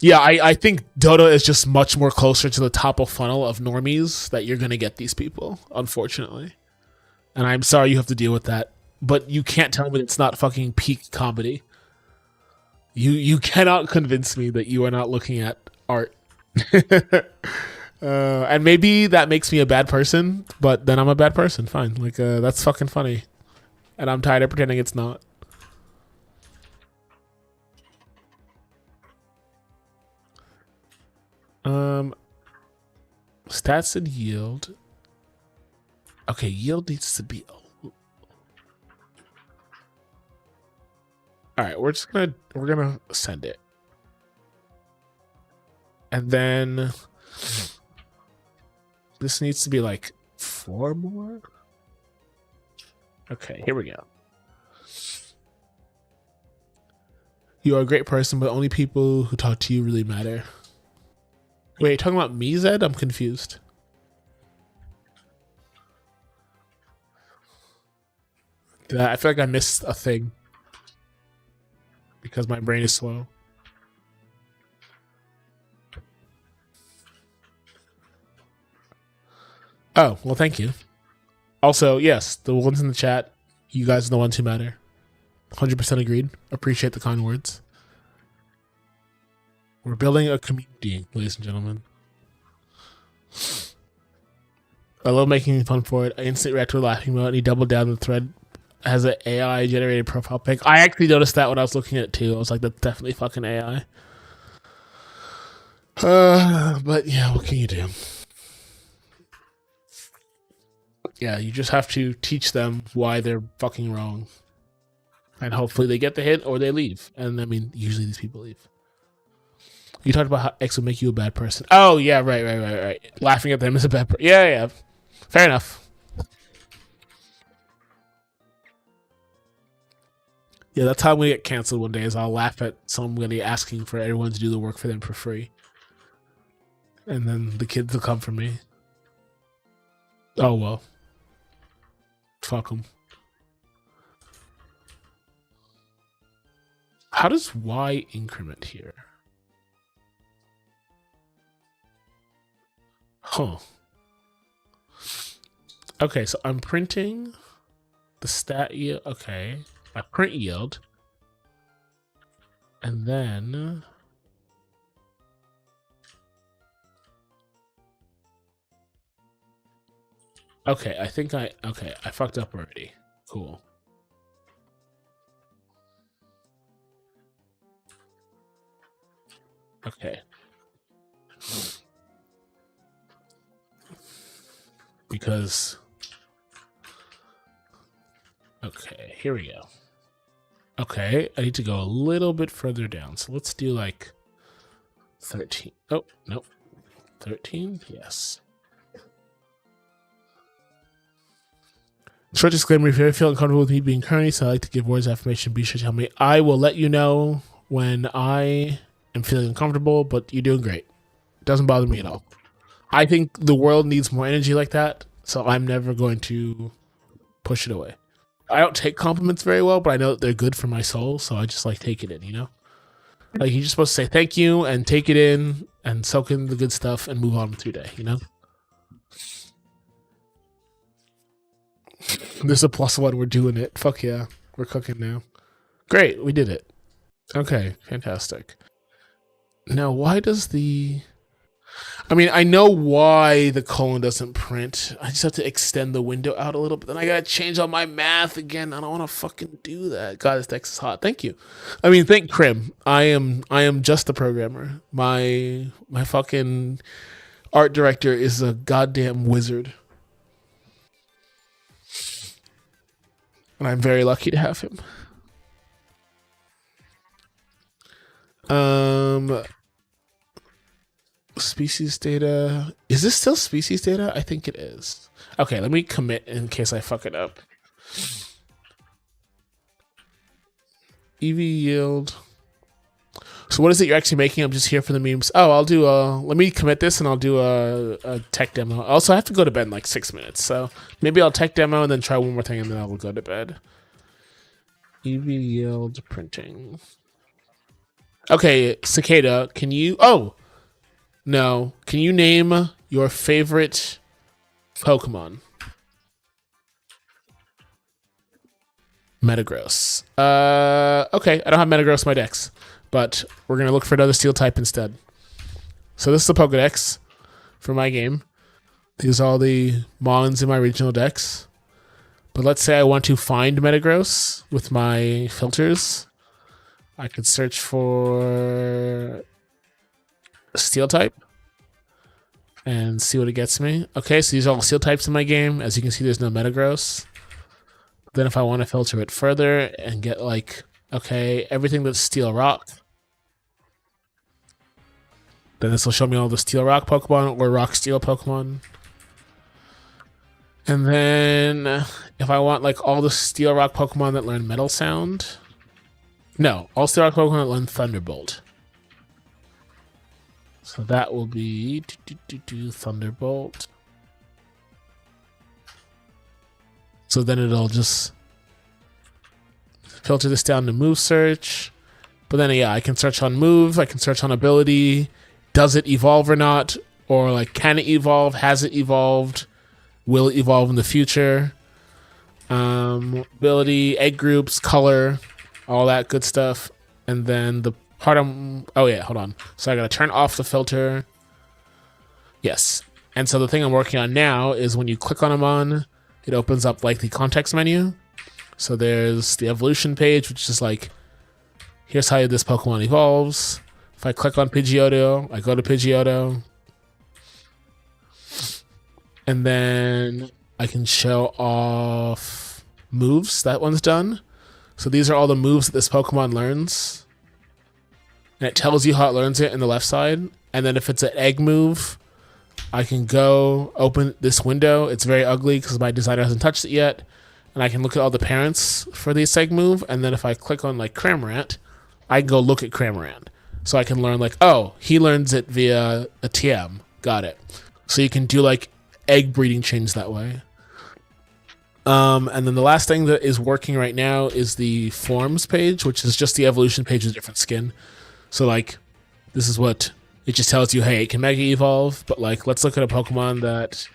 Yeah, I think Dota is just much more closer to the top of funnel of normies that you're going to get these people, unfortunately. And I'm sorry you have to deal with that. But you can't tell me it's not fucking peak comedy. You cannot convince me that you are not looking at art. And maybe that makes me a bad person, but then I'm a bad person. Fine. Like, that's fucking funny. And I'm tired of pretending it's not. Stats and yield. Okay, yield needs to be... All right, we're gonna send it, and then this needs to be like 4 more. Okay, here we go. You are a great person, but only people who talk to you really matter. Wait, you're talking about me, Zed? I'm confused. I feel like I missed a thing. Because my brain is slow. Oh, well, thank you. Also, yes, the ones in the chat, you guys are the ones who matter. 100% agreed. Appreciate the kind words. We're building a community, ladies and gentlemen. I love making fun for it. I instantly react to a laughing mode and he doubled down the thread. Has an AI generated profile pic. I actually noticed that when I was looking at it too. I was like, that's definitely fucking AI. But yeah, what can you do? Yeah, you just have to teach them why they're fucking wrong. And hopefully they get the hint or they leave. And I mean, usually these people leave. You talked about how X would make you a bad person. Oh, yeah, right. Laughing at them is a bad person. Yeah. Fair enough. Yeah, that's how I'm going to get canceled one day is I'll laugh at somebody asking for everyone to do the work for them for free. And then the kids will come for me. Oh, well. Fuck them. How does Y increment here? Huh. Okay, so I'm printing the stat yield. Okay. My print yield. And then... Okay, I think I fucked up already. Cool. Okay. Because... Okay, here we go. Okay, I need to go a little bit further down. So let's do like 13. Oh, nope. 13? Yes. Short disclaimer, if you feel uncomfortable with me being currently, so I like to give words of affirmation, be sure to tell me. I will let you know when I am feeling uncomfortable, but you're doing great. It doesn't bother me at all. I think the world needs more energy like that, so I'm never going to push it away. I don't take compliments very well, but I know that they're good for my soul, so I just like take it in, you know? Like you're just supposed to say thank you and take it in and soak in the good stuff and move on with your day, you know? There's a +1. We're doing it. Fuck yeah. We're cooking now. Great. We did it. Okay. Fantastic. Now, why does the... I mean, I know why the colon doesn't print. I just have to extend the window out a little bit. Then I gotta change all my math again. I don't want to fucking do that. God, this text is hot. Thank you. I mean, thank Krim. I am just a programmer. My fucking art director is a goddamn wizard. And I'm very lucky to have him. Species data. Is this still species data? I think it is. Okay, let me commit in case I fuck it up. EV yield. So what is it you're actually making? I'm just here for the memes. Oh, I'll do let me commit this and I'll do a tech demo. Also, I have to go to bed in like 6 minutes. So maybe I'll tech demo and then try one more thing and then I will go to bed. EV yield printing. Okay, Cicada, can you... Oh! No. Can you name your favorite Pokemon? Metagross. Okay, I don't have Metagross in my dex, but we're going to look for another steel type instead. So this is the Pokédex for my game. These are all the Mons in my regional dex. But let's say I want to find Metagross with my filters. I could search for steel type and see what it gets me. Okay, so these are all steel types in my game. As you can see, there's no Metagross. Then if I want to filter it further and get like, okay, everything that's steel rock, then this will show me all the steel rock Pokemon or rock steel Pokemon. And then if I want like all the steel rock Pokemon that learn metal sound, no, all steel rock Pokemon that learn Thunderbolt. So that will be Thunderbolt. So then it'll just filter this down to move search. But then, yeah, I can search on move. I can search on ability. Does it evolve or not? Or, like, can it evolve? Has it evolved? Will it evolve in the future? Ability, egg groups, color, all that good stuff. And then the part I'm... Oh, yeah, hold on. So I got to turn off the filter. Yes. And so the thing I'm working on now is when you click on them on... It opens up like the context menu. So there's the evolution page, which is like, here's how this Pokemon evolves. If I click on Pidgeotto, I go to Pidgeotto. And then I can show off moves. That one's done. So these are all the moves that this Pokemon learns. And it tells you how it learns it in the left side. And then if it's an egg move, I can go open this window. It's very ugly because my designer hasn't touched it yet. And I can look at all the parents for the egg move. And then if I click on like Cramorant, I can go look at Cramorant. So I can learn like, oh, he learns it via a TM. Got it. So you can do like egg breeding chains that way. And then the last thing that is working right now is the forms page, which is just the evolution page with different skin. So like, this is what it just tells you, hey, it can Mega Evolve, but like, let's look at a Pokemon that,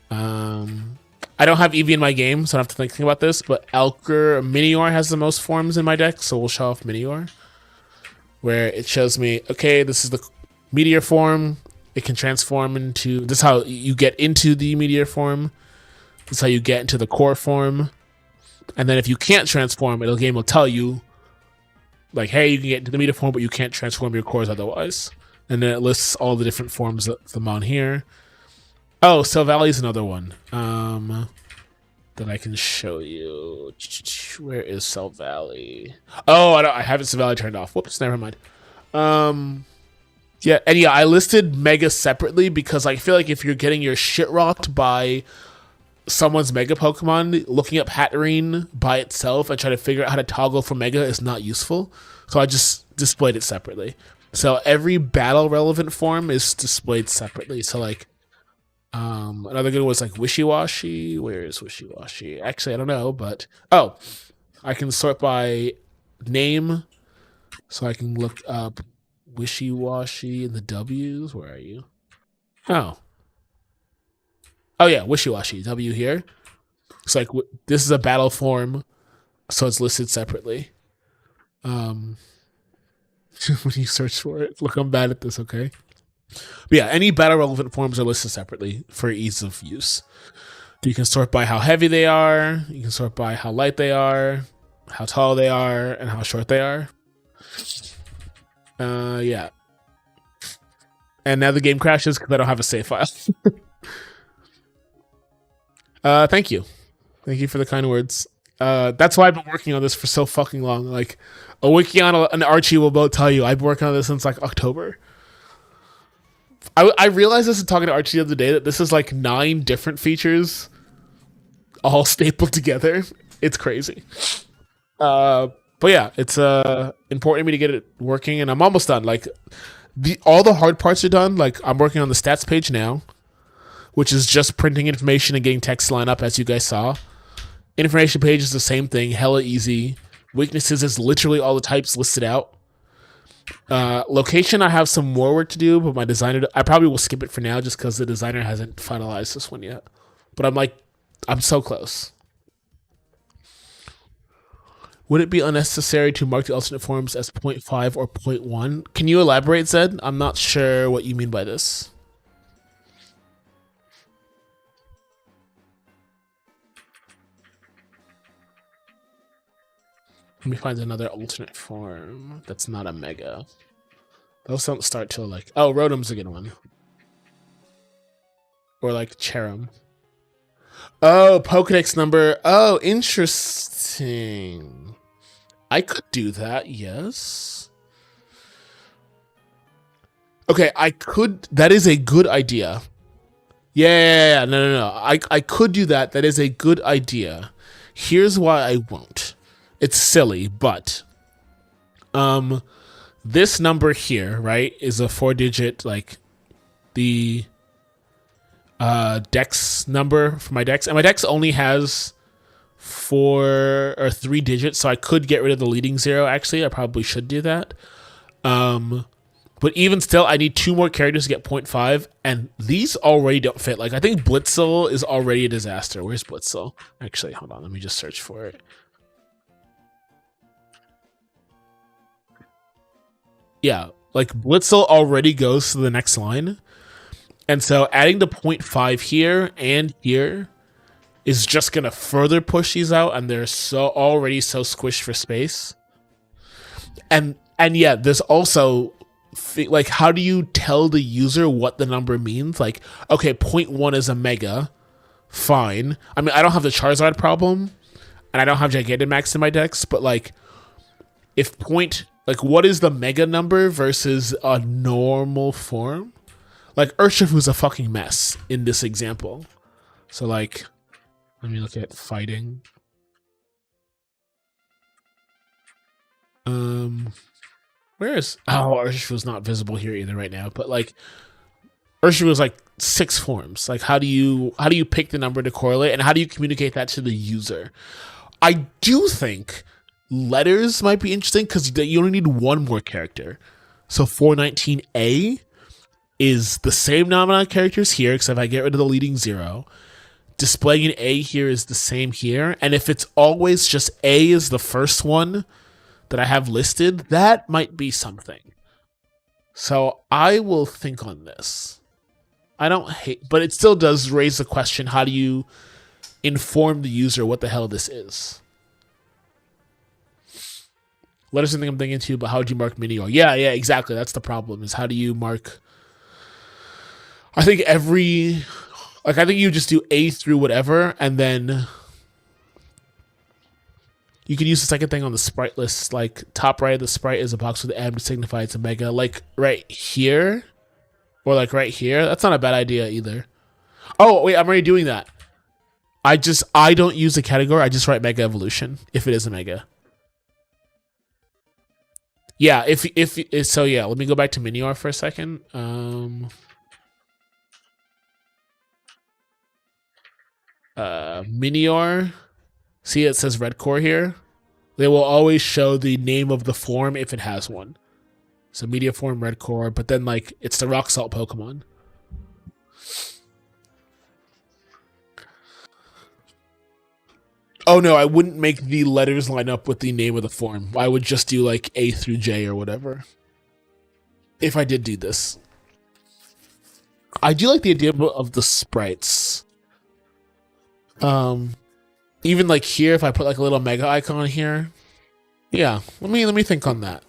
I don't have Eevee in my game, so I don't have to think about this, but Minior has the most forms in my deck, so we'll show off Minior, where it shows me, okay, this is the Meteor form. It can transform into, this is how you get into the Meteor form. This is how you get into the core form. And then if you can't transform, the game will tell you, like, hey, you can get into the Meteor form, but you can't transform your cores otherwise. And then it lists all the different forms of them on here. Oh, Silvally is another one that I can show you. Where is Silvally? Oh, I haven't Silvally turned off. Whoops, never mind. Yeah, and yeah, I listed Mega separately because I feel like if you're getting your shit rocked by someone's Mega Pokemon, looking up Hatterene by itself and trying to figure out how to toggle for Mega is not useful. So I just displayed it separately. So every battle relevant form is displayed separately. So like, another good one was like Wishy-Washy. Where is Wishy-Washy? Actually, I don't know, but oh, I can sort by name, so I can look up Wishy-Washy in the W's. Where are you? Oh yeah, Wishy-Washy W here. It's like this is a battle form, so it's listed separately. When you search for it, look, I'm bad at this. Okay. But yeah, any battle relevant forms are listed separately for ease of use. You can sort by how heavy they are, you can sort by how light they are, how tall they are, and how short they are. Yeah. And now the game crashes because I don't have a save file. Thank you. Thank you for the kind words. That's why I've been working on this for so fucking long. Like, a Wikion and Archie will both tell you I've been working on this since like October. I realized this in talking to Archie the other day that this is like 9 different features all stapled together. It's crazy. But yeah, it's important to me to get it working, and I'm almost done. Like all the hard parts are done. Like I'm working on the stats page now, which is just printing information and getting text to line up, as you guys saw. Information page is the same thing, hella easy. Weaknesses is literally all the types listed out. Location, I have some more work to do, but my designer, I probably will skip it for now just because the designer hasn't finalized this one yet. But I'm so close. Would it be unnecessary to mark the alternate forms as 0.5 or 0.1? Can you elaborate, Zed? I'm not sure what you mean by this. Let me find another alternate form that's not a Mega. Those don't start till like... Oh, Rotom's a good one. Or like Cherim. Oh, Pokédex number. Oh, interesting. I could do that, yes. Okay, I could... That is a good idea. Yeah. No. I could do that. That is a good idea. Here's why I won't. It's silly, but this number here, right, is a 4-digit, like the Dex number for my Dex, and my Dex only has 4 or 3 digits, so I could get rid of the leading 0. Actually, I probably should do that. But even still, I need 2 more characters to get 0.5, and these already don't fit. Like I think Blitzel is already a disaster. Where's Blitzel? Actually, hold on, let me just search for it. Yeah, like Blitzel already goes to the next line. And so adding the 0.5 here and here is just going to further push these out, and they're already so squished for space. And yeah, there's also like how do you tell the user what the number means? Like, okay, point 0.1 is a mega. Fine. I mean, I don't have the Charizard problem, and I don't have Gigantamax in my decks, but like, if like, what is the mega number versus a normal form? Like, Urshifu's a fucking mess in this example. So like, let me look at fighting. Where is Urshifu's not visible here either right now, but like Urshifu is like 6 forms. Like how do you pick the number to correlate, and how do you communicate that to the user? I do think letters might be interesting because you only need one more character. So 419A is the same amount of characters here, except if I get rid of the leading 0. Displaying an A here is the same here, and if it's always just A is the first one that I have listed, that might be something. So I will think on this. I don't hate, but it still does raise the question, how do you inform the user what the hell this is? Let us know I'm thinking too, but how would you mark Minior? Yeah, exactly. That's the problem, is how do you mark? I think I think you just do A through whatever, and then you can use the second thing on the sprite list, like top right of the sprite is a box with M to signify it's a mega, like right here, or like right here. That's not a bad idea either. Oh, wait, I'm already doing that. I don't use the category, I just write Mega Evolution if it is a mega. Yeah, so yeah, let me go back to Minior for a second. Minior, see it says red core here. They will always show the name of the form if it has one. So media form, red core, but then like it's the rock salt Pokemon. Oh no, I wouldn't make the letters line up with the name of the form. I would just do like A through J or whatever. If I did do this. I do like the idea of the sprites. Even like here, if I put like a little mega icon here. Yeah, let me think on that.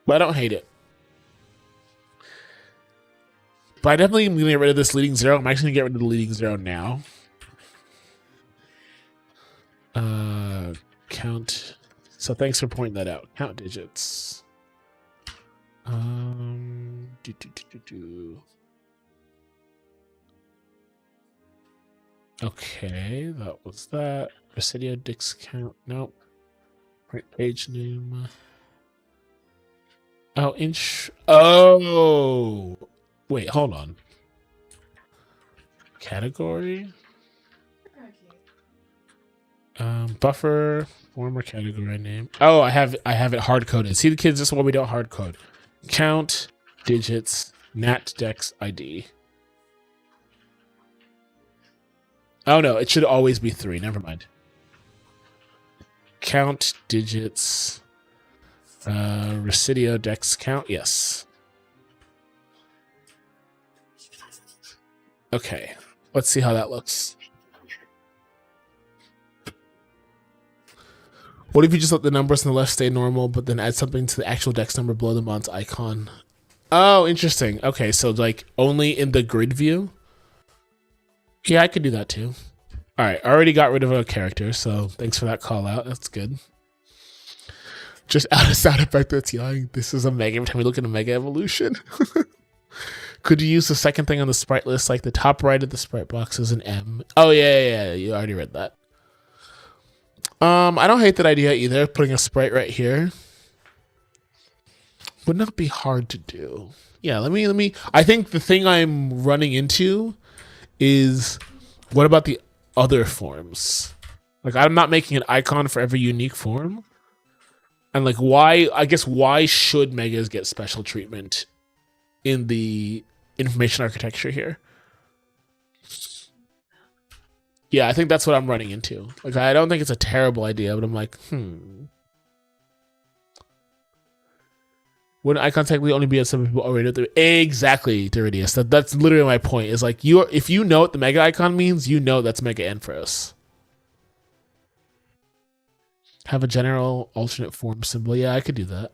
But I don't hate it. But I definitely am gonna get rid of this leading 0. I'm actually gonna get rid of the leading 0 now. Count. So thanks for pointing that out. Count digits. Okay, that was that. Presidio Dix count. Nope. Right page name. Oh, inch. Oh, wait, hold on. Category. Buffer, former category name. Oh, I have it hard coded. See the kids, this is what we don't hard code. Count digits, nat dex ID. Oh no, it should always be 3. Never mind. Count digits, Residio dex count. Yes. Okay, let's see how that looks. What if you just let the numbers on the left stay normal, but then add something to the actual dex number below the mon's icon? Oh, interesting. Okay, so like only in the grid view? Yeah, I could do that too. All right, I already got rid of a character, so thanks for that call out. That's good. Just out of sound effect that's yelling, this is a mega every time we look at a mega evolution. Could you use the second thing on the sprite list, like the top right of the sprite box is an M? Oh, yeah, you already read that. I don't hate that idea either, putting a sprite right here. Would not be hard to do. Yeah, let me I think the thing I'm running into is, what about the other forms? Like, I'm not making an icon for every unique form. And like, why should megas get special treatment in the information architecture here? Yeah, I think that's what I'm running into. Like, I don't think it's a terrible idea, but I'm like, Wouldn't icon technically only be as some people already know? Exactly, Diridius. That's literally my point. Is like, if you know what the mega icon means, you know that's Mega Ampharos. Have a general alternate form symbol. Yeah, I could do that.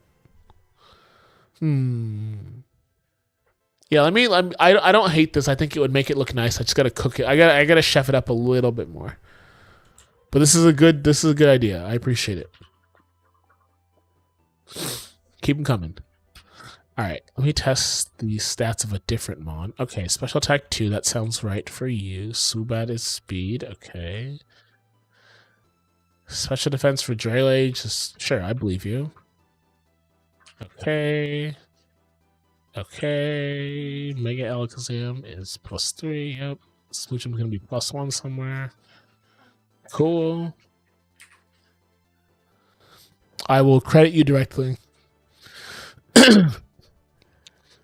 Yeah, I don't hate this. I think it would make it look nice. I just gotta cook it. I gotta chef it up a little bit more. But this is a good idea. I appreciate it. Keep them coming. All right, let me test the stats of a different mon. Okay, special attack 2. That sounds right for you. Subat is speed. Okay. Special defense for Draylage. Just sure, I believe you. Okay. Okay. Mega Alakazam is +3. Yep. Smoochum's gonna be +1 somewhere. Cool. I will credit you directly.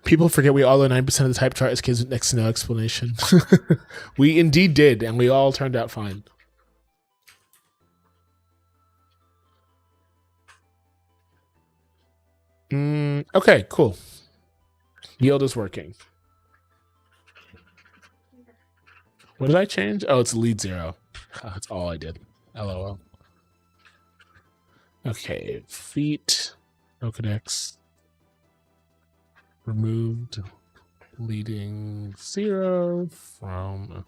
People forget we all know 9% of the type chart is kids with next to no explanation. We indeed did, and we all turned out fine. Okay, cool. Yield is working. What did I change? Oh, it's lead 0. That's all I did. LOL. Okay, feet. Pokédex. Removed leading 0 from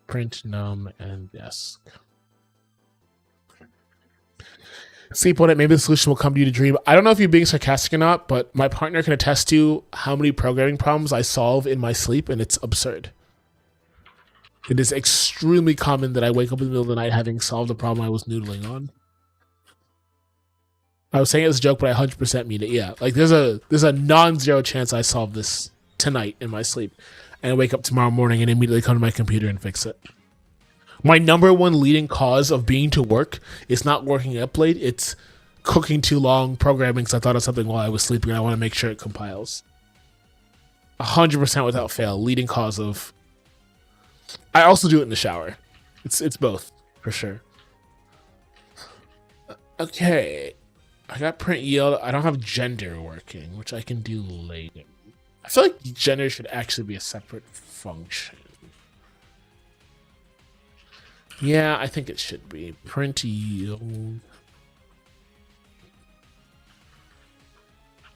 print, num, and desk. Sleep on it. Maybe the solution will come to you to dream. I don't know if you're being sarcastic or not, but my partner can attest to how many programming problems I solve in my sleep, and it's absurd. It is extremely common that I wake up in the middle of the night having solved a problem I was noodling on. I was saying it as a joke, but I 100% mean it. Yeah, like there's a non-zero chance I solve this tonight in my sleep, and I wake up tomorrow morning and immediately come to my computer and fix it. My number one leading cause of being to work is not working up late. It's cooking too long, programming because I thought of something while I was sleeping and I want to make sure it compiles. 100% without fail, leading cause of... I also do it in the shower. It's both, for sure. Okay. I got print yield. I don't have gender working, which I can do later. I feel like gender should actually be a separate function. Yeah, I think it should be. Print yield.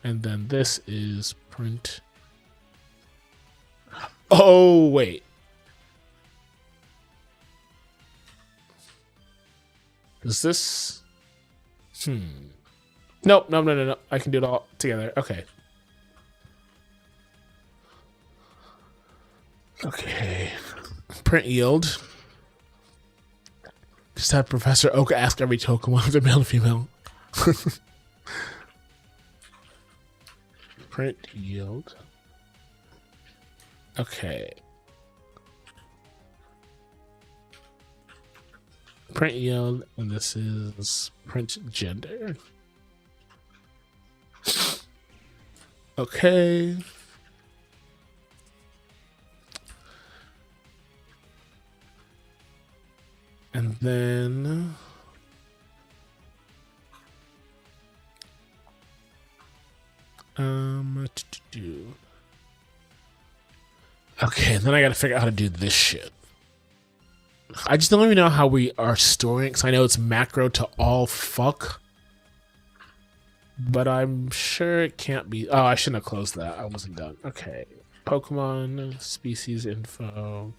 And then this is print. Oh, wait. Is this... Nope, no. I can do it all together. Okay. Okay. Print yield. Just have Professor Oak ask every Pokemon if they're male or female. Print yield. Okay. Print yield, and this is print gender. Okay. And then okay, and then I gotta figure out how to do this shit. I just don't even know how we are storing it, because I know it's macro to all fuck. But I'm sure it can't be... Oh, I shouldn't have closed that. I wasn't done. Okay. Pokemon, species info,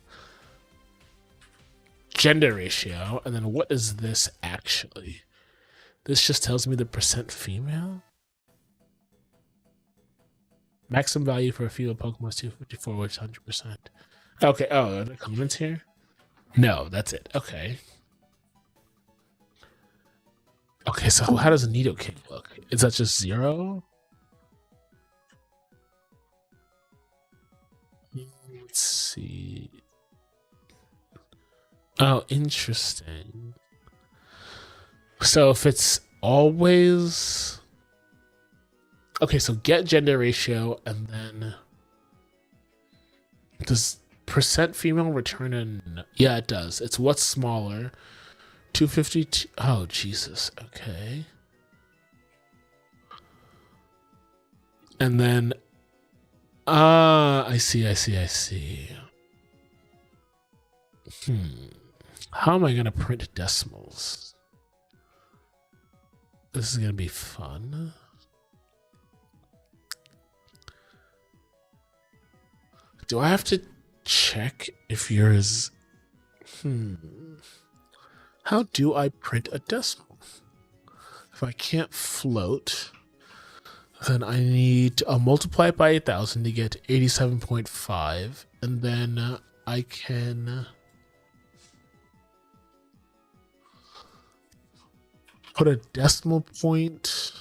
gender ratio, and then what is this actually? This just tells me the percent female? Maximum value for a female Pokemon is 254, which is 100%. Okay, oh, are there comments here? No, that's it. Okay. Okay, so how does a Nidoking look? Is that just 0? Let's see. Oh, interesting. So if it's always... Okay, so get gender ratio, and then... Does percent female return a... Yeah, it does. It's what's smaller. 252. Oh, Jesus. Okay. And then... I see. How am I going to print decimals? This is going to be fun. Do I have to check if yours? How do I print a decimal? If I can't float, then I need to multiply it by 8,000 to get 87.5, and then I can put a decimal point.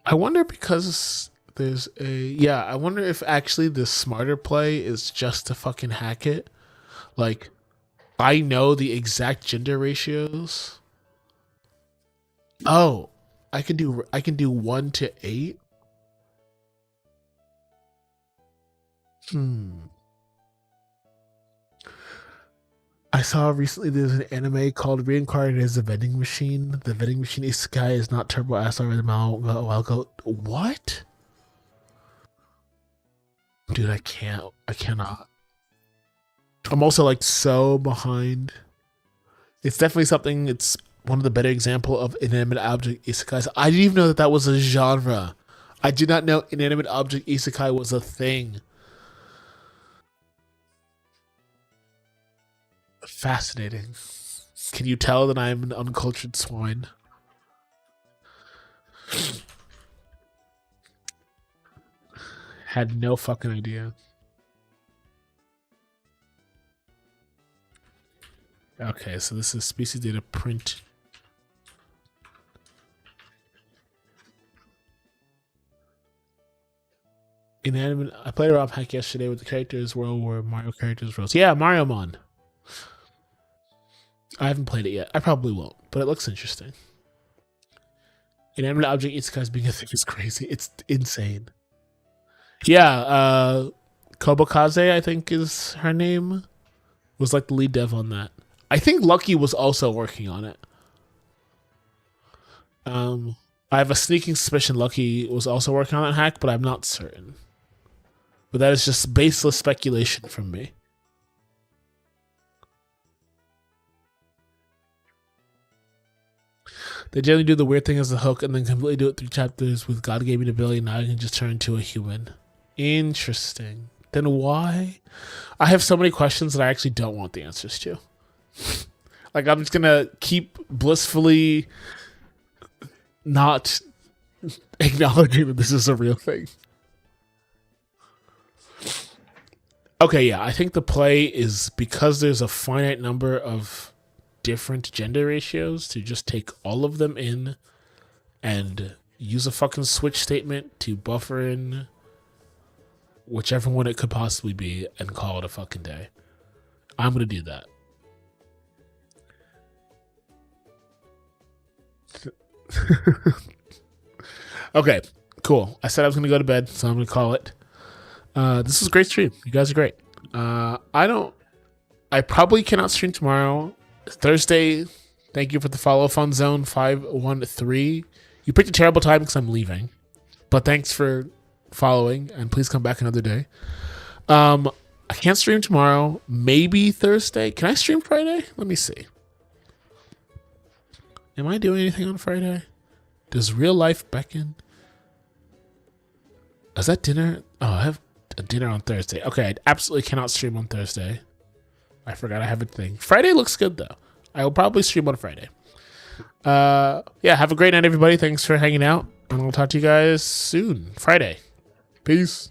I wonder because there's I wonder if actually the smarter play is just to fucking hack it. Like, I know the exact gender ratios. Oh, I can do 1 to 8. I saw recently there's an anime called Reincarnated as a Vending Machine. The vending machine isekai is not Turbo SR or the Malgo. What? Dude, I cannot. I'm also like so behind. It's definitely something, it's one of the better example of inanimate object isekais. I didn't even know that was a genre. I did not know inanimate object isekai was a thing. Fascinating. Can you tell that I'm an uncultured swine? Had no fucking idea. Okay, so this is species data print. Inanimate. I played a ROM hack yesterday with the characters world where Mario characters rose. Yeah, Mario Mon. I haven't played it yet. I probably won't, but it looks interesting. Inanimate object isekais being a thing is crazy. It's insane. Yeah, Kobokaze, I think is her name, was like the lead dev on that. I think Lucky was also working on it. I have a sneaking suspicion Lucky was also working on that hack, but I'm not certain. But that is just baseless speculation from me. They generally do the weird thing as a hook and then completely do it through chapters with God gave me the ability, now I can just turn into a human. Interesting. Then why? I have so many questions that I actually don't want the answers to. Like, I'm just gonna keep blissfully not acknowledging that this is a real thing. Okay, yeah, I think the play is because there's a finite number of different gender ratios to just take all of them in and use a fucking switch statement to buffer in whichever one it could possibly be and call it a fucking day. I'm gonna do that. Okay, cool. I said I was gonna go to bed, so I'm gonna call it. This was a great stream. You guys are great. I probably cannot stream tomorrow. Thursday, thank you for the follow, Fun Zone 513. You picked a terrible time because I'm leaving, but thanks for following, and please come back another day. I can't stream tomorrow. Maybe Thursday. Can I stream Friday? Let me see. Am I doing anything on Friday? Does real life beckon? Is that dinner? Oh, I have a dinner on Thursday. Okay, I absolutely cannot stream on Thursday. I forgot I have a thing. Friday looks good, though. I will probably stream on Friday. Yeah, have a great night, everybody. Thanks for hanging out, and I'll talk to you guys soon. Friday. Peace.